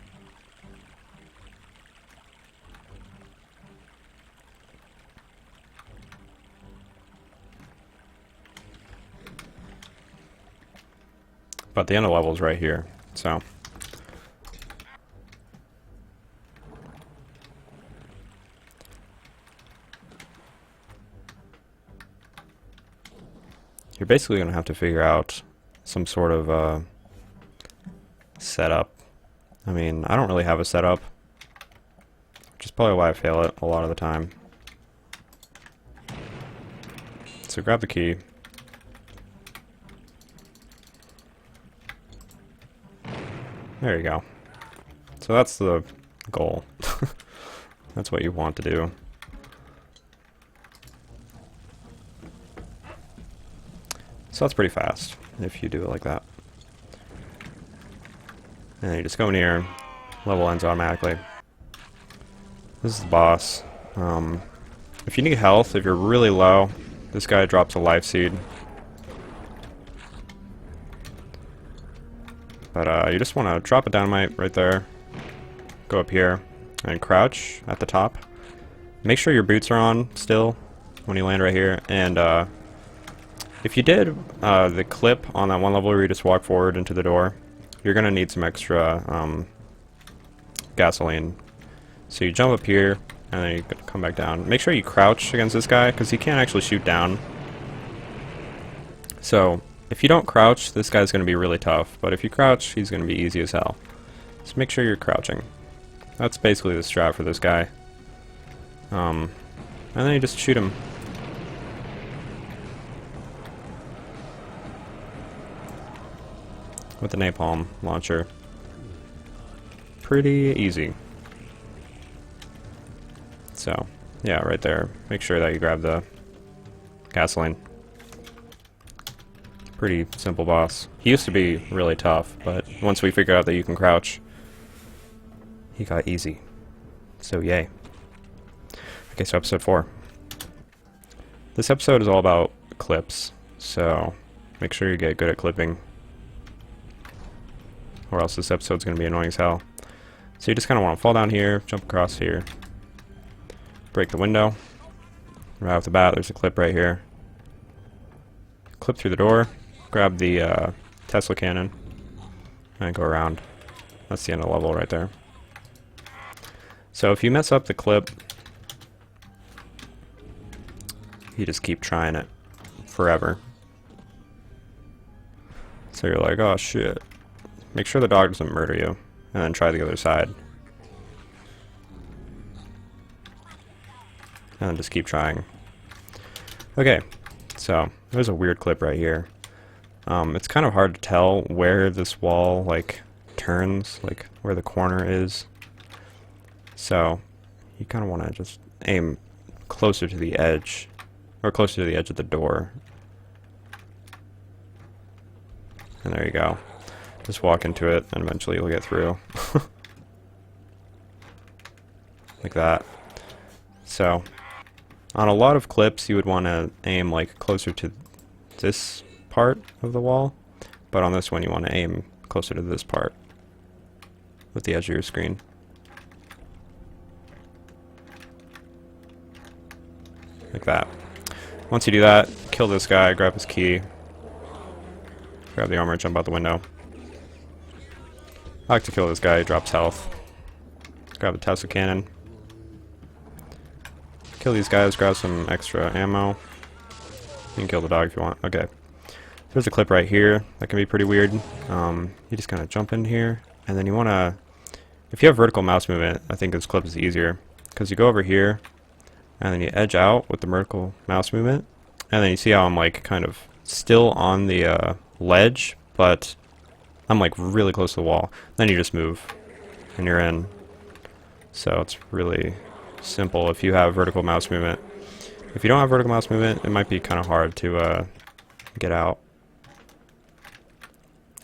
Speaker 1: But the end of the level is right here, so. You're basically going to have to figure out some sort of setup. I mean, I don't really have a setup, which is probably why I fail it a lot of the time. So grab the key. There you go. So that's the goal. That's what you want to do. So that's pretty fast if you do it like that. And then you just go in here, level ends automatically. This is the boss. If you need health, if you're really low, this guy drops a life seed. But you just want to drop a dynamite right there, go up here, and crouch at the top. Make sure your boots are on still when you land right here, and if you did the clip on that one level where you just walk forward into the door, you're going to need some extra gasoline. So you jump up here, and then you come back down. Make sure you crouch against this guy, because he can't actually shoot down. So if you don't crouch, this guy's going to be really tough, but if you crouch, he's going to be easy as hell. So make sure you're crouching. That's basically the strat for this guy. And then you just shoot him. With the napalm launcher. Pretty easy. So, yeah, right there. Make sure that you grab the gasoline. Pretty simple boss. He used to be really tough, but once we figured out that you can crouch, he got easy. So yay. Okay, so episode 4. This episode is all about clips, so make sure you get good at clipping, or else this episode's going to be annoying as hell. So you just kind of want to fall down here, jump across here, break the window. Right off the bat, there's a clip right here. Clip through the door. Grab the Tesla cannon and go around. That's the end of the level right there. So if you mess up the clip, you just keep trying it forever. So you're like, oh shit. Make sure the dog doesn't murder you, and then try the other side. And then just keep trying. Okay, so there's a weird clip right here. It's kind of hard to tell where this wall, like, turns, like, where the corner is. So, you kind of want to just aim closer to the edge, or closer to the edge of the door. And there you go. Just walk into it, and eventually you'll get through. Like that. So, on a lot of clips, you would want to aim, like, closer to this part of the wall, but on this one you want to aim closer to this part with the edge of your screen. Like that. Once you do that, kill this guy, grab his key, grab the armor, jump out the window. I like to kill this guy, he drops health. Grab the Tesla cannon. Kill these guys, grab some extra ammo. You can kill the dog if you want. Okay. There's a clip right here that can be pretty weird. You just kind of jump in here, and then you want to, if you have vertical mouse movement, I think this clip is easier, because you go over here, and then you edge out with the vertical mouse movement, and then you see how I'm like kind of still on the ledge, but I'm like really close to the wall. Then you just move, and you're in. So it's really simple if you have vertical mouse movement. If you don't have vertical mouse movement, it might be kind of hard to get out.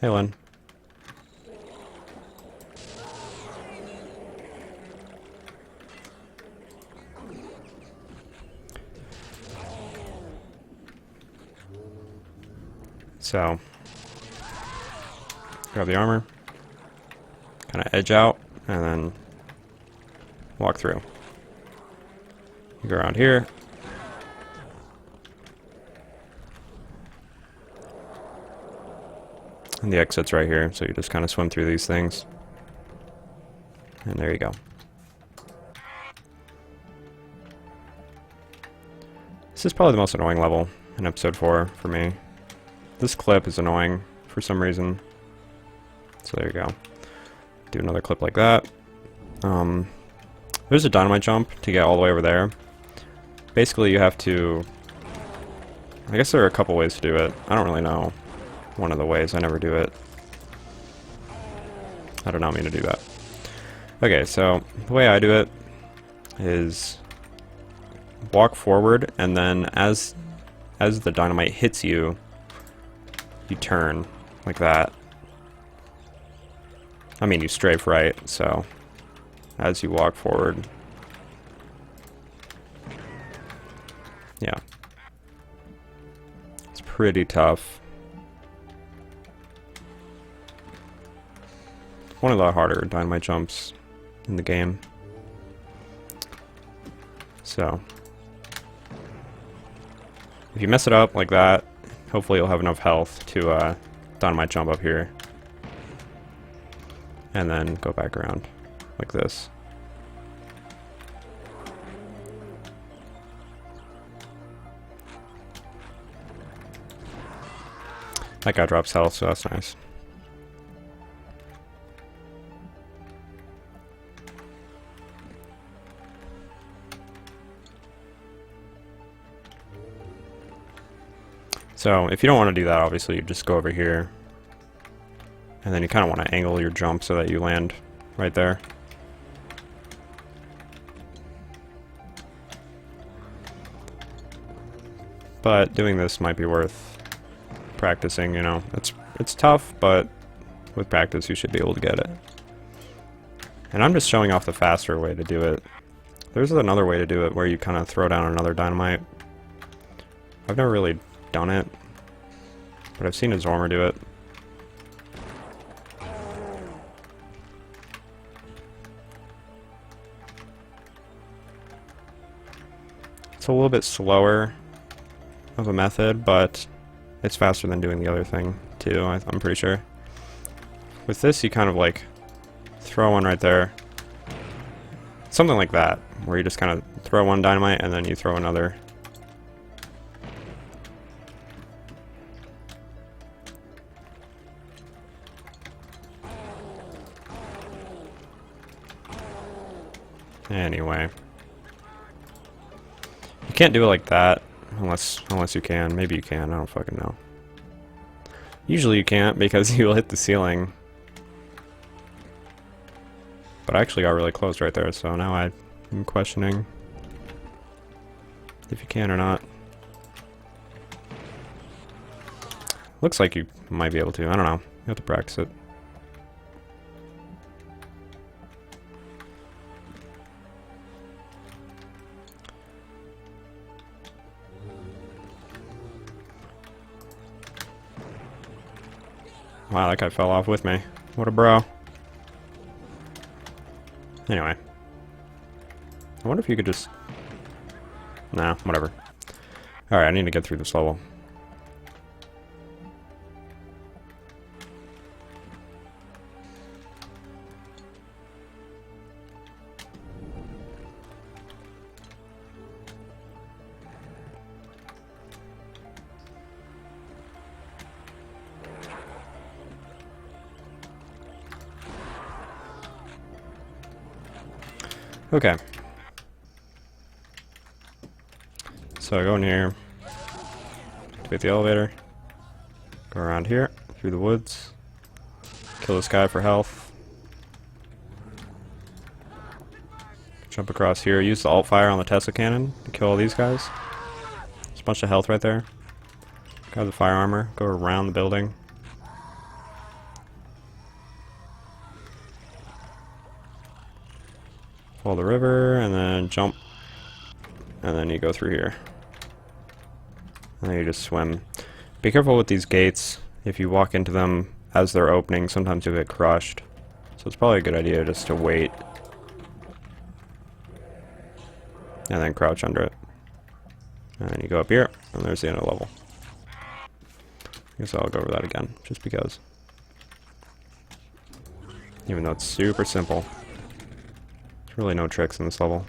Speaker 1: Hey, Lynn. So, grab the armor, kind of edge out, and then walk through. You go around here. And the exit's right here, so you just kind of swim through these things. And there you go. This is probably the most annoying level in episode 4 for me. This clip is annoying for some reason. So there you go. Do another clip like that. There's a dynamite jump to get all the way over there. Basically you have to... I guess there are a couple ways to do it. I don't really know one of the ways. I never do it. I do not mean to do that. Okay, so the way I do it is walk forward, and then as the dynamite hits you, you turn like that. I mean, you strafe right, so as you walk forward. Yeah. It's pretty tough. One of the harder dynamite jumps in the game. So, if you mess it up like that, hopefully you'll have enough health to dynamite jump up here. And then go back around like this. That guy drops health, so that's nice. So, if you don't want to do that, obviously, you just go over here. And then you kind of want to angle your jump so that you land right there. But doing this might be worth practicing, you know. It's tough, but with practice you should be able to get it. And I'm just showing off the faster way to do it. There's another way to do it where you kind of throw down another dynamite. I've never really done it, but I've seen a Zormer do it. It's a little bit slower of a method, but it's faster than doing the other thing too, I'm pretty sure. With this you kind of like throw one right there. Something like that, where you just kind of throw one dynamite and then you throw another. Anyway. You can't do it like that unless you can. Maybe you can, I don't fucking know. Usually you can't because you'll hit the ceiling. But I actually got really close right there, so now I'm questioning if you can or not. Looks like you might be able to, I don't know. You have to practice it. Wow, that guy fell off with me. What a bro. Anyway. I wonder if you could just... Nah, whatever. Alright, I need to get through this level. Okay. So I go in here, activate the elevator, go around here, through the woods, kill this guy for health, Jump across here. Use the alt fire on the Tesla cannon to kill all these guys. There's a bunch of health right there. Grab the fire armor. Go around the building. Follow the river, and then jump. And then you go through here. And then you just swim. Be careful with these gates. If you walk into them as they're opening, sometimes you'll get crushed. So it's probably a good idea just to wait. And then crouch under it. And then you go up here, and there's the end of the level. I guess I'll go over that again, just because. Even though it's super simple. There's really no tricks in this level.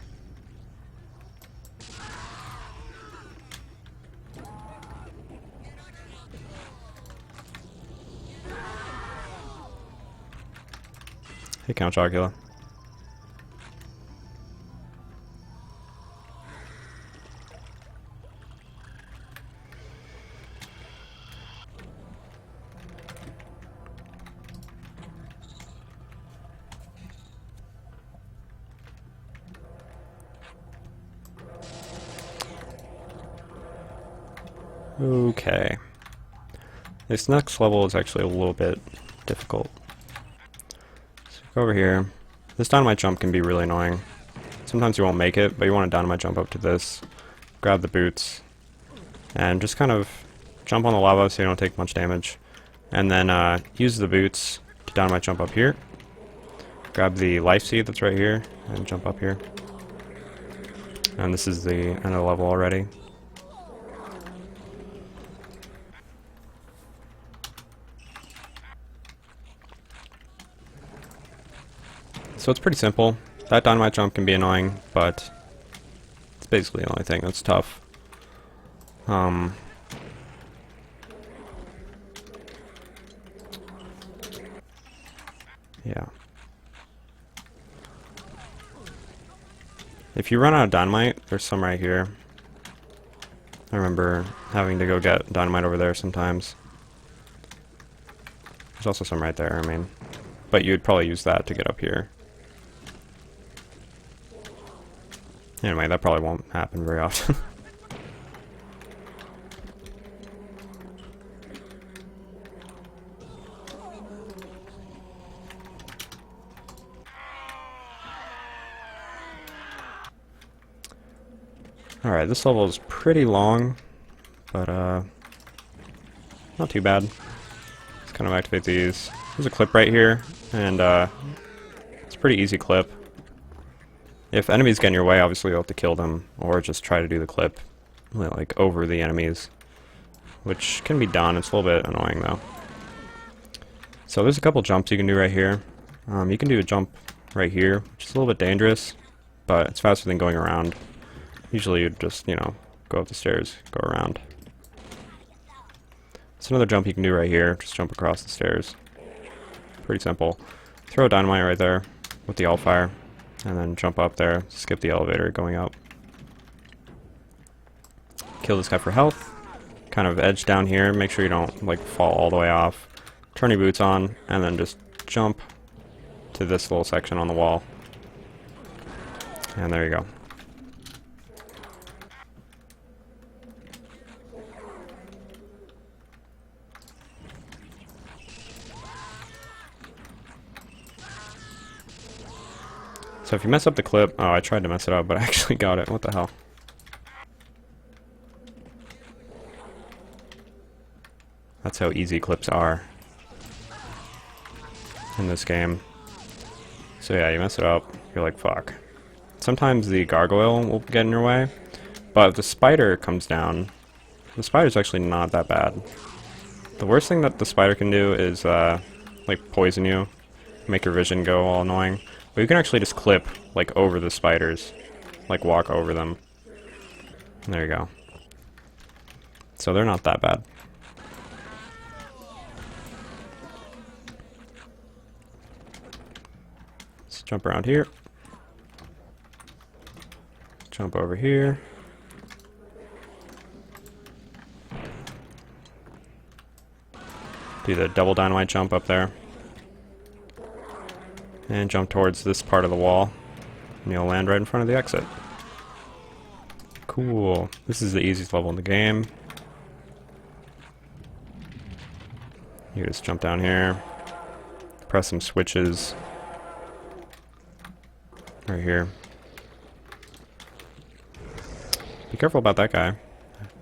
Speaker 1: Hey, Count Chocula. Okay. This next level is actually a little bit difficult. So go over here. This dynamite jump can be really annoying. Sometimes you won't make it, but you want to dynamite jump up to this. Grab the boots. And just kind of jump on the lava so you don't take much damage. And then use the boots to dynamite jump up here. Grab the life seed that's right here and jump up here. And this is the end of the level already. So it's pretty simple. That dynamite jump can be annoying, but it's basically the only thing that's tough. Yeah. If you run out of dynamite, there's some right here. I remember having to go get dynamite over there sometimes. There's also some right there, I mean. But you'd probably use that to get up here. Anyway, that probably won't happen very often. Alright, this level is pretty long, but not too bad. Let's kind of activate these. There's a clip right here, and it's a pretty easy clip. If enemies get in your way, obviously you'll have to kill them, or just try to do the clip, like, over the enemies, which can be done. It's a little bit annoying, though. So there's a couple jumps you can do right here. You can do a jump right here, which is a little bit dangerous, but it's faster than going around. Usually you'd just, you know, go up the stairs, go around. There's another jump you can do right here, just jump across the stairs. Pretty simple. Throw a dynamite right there with the alt fire. And then jump up there, skip the elevator going up. Kill this guy for health. Kind of edge down here, make sure you don't like fall all the way off. Turn your boots on, and then just jump to this little section on the wall. And there you go. So if you mess up the clip, oh, I tried to mess it up, but I actually got it. What the hell? That's how easy clips are in this game. So yeah, you mess it up, you're like, fuck. Sometimes the gargoyle will get in your way, but if the spider comes down, the spider's actually not that bad. The worst thing that the spider can do is, like, poison you, make your vision go all annoying. But you can actually just clip, like, over the spiders. Like, walk over them. And there you go. So they're not that bad. Let's jump around here. Jump over here. Do the double dynamite jump up there. And jump towards this part of the wall. and you'll land right in front of the exit. Cool. This is the easiest level in the game. You just jump down here, press some switches right here. Be careful about that guy.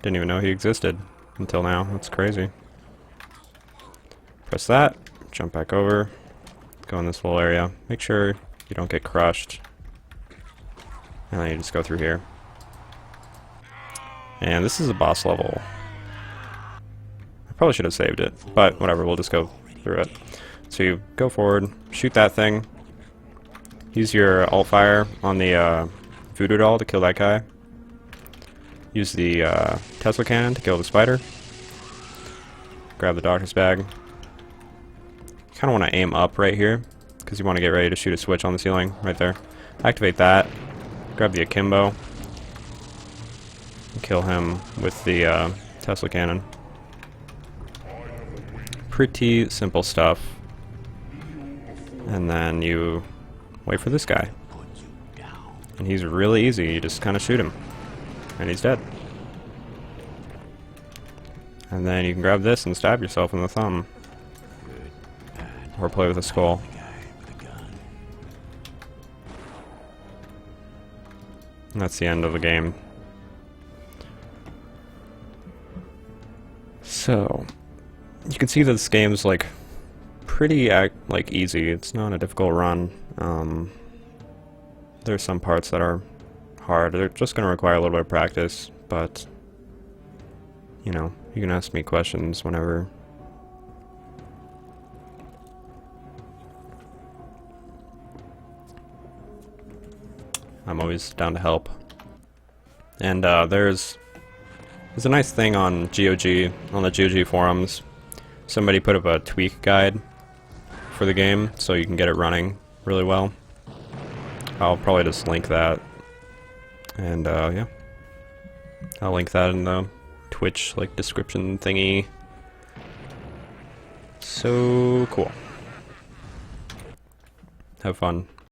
Speaker 1: Didn't even know he existed until now. That's crazy. Press that, jump back over, go in this little area. Make sure you don't get crushed. And then you just go through here. And this is a boss level. I probably should have saved it, but whatever, we'll just go through it. So you go forward, shoot that thing, use your alt fire on the voodoo doll to kill that guy. Use the Tesla cannon to kill the spider. Grab the doctor's bag. You kind of want to aim up right here, because you want to get ready to shoot a switch on the ceiling right there. Activate that. Grab the akimbo. And kill him with the Tesla cannon. Pretty simple stuff. And then you wait for this guy. And he's really easy. You just kind of shoot him. And he's dead. And then you can grab this and stab yourself in the thumb. Or play with a skull. And that's the end of the game. So, you can see that this game's like pretty easy. It's not a difficult run. There's some parts that are hard. They're just going to require a little bit of practice, but you know, you can ask me questions whenever. I'm always down to help. And there's a nice thing on GOG, on the GOG forums. Somebody put up a tweak guide for the game, so you can get it running really well. I'll probably just link that. And yeah, I'll link that in the Twitch description thingy. So cool. Have fun.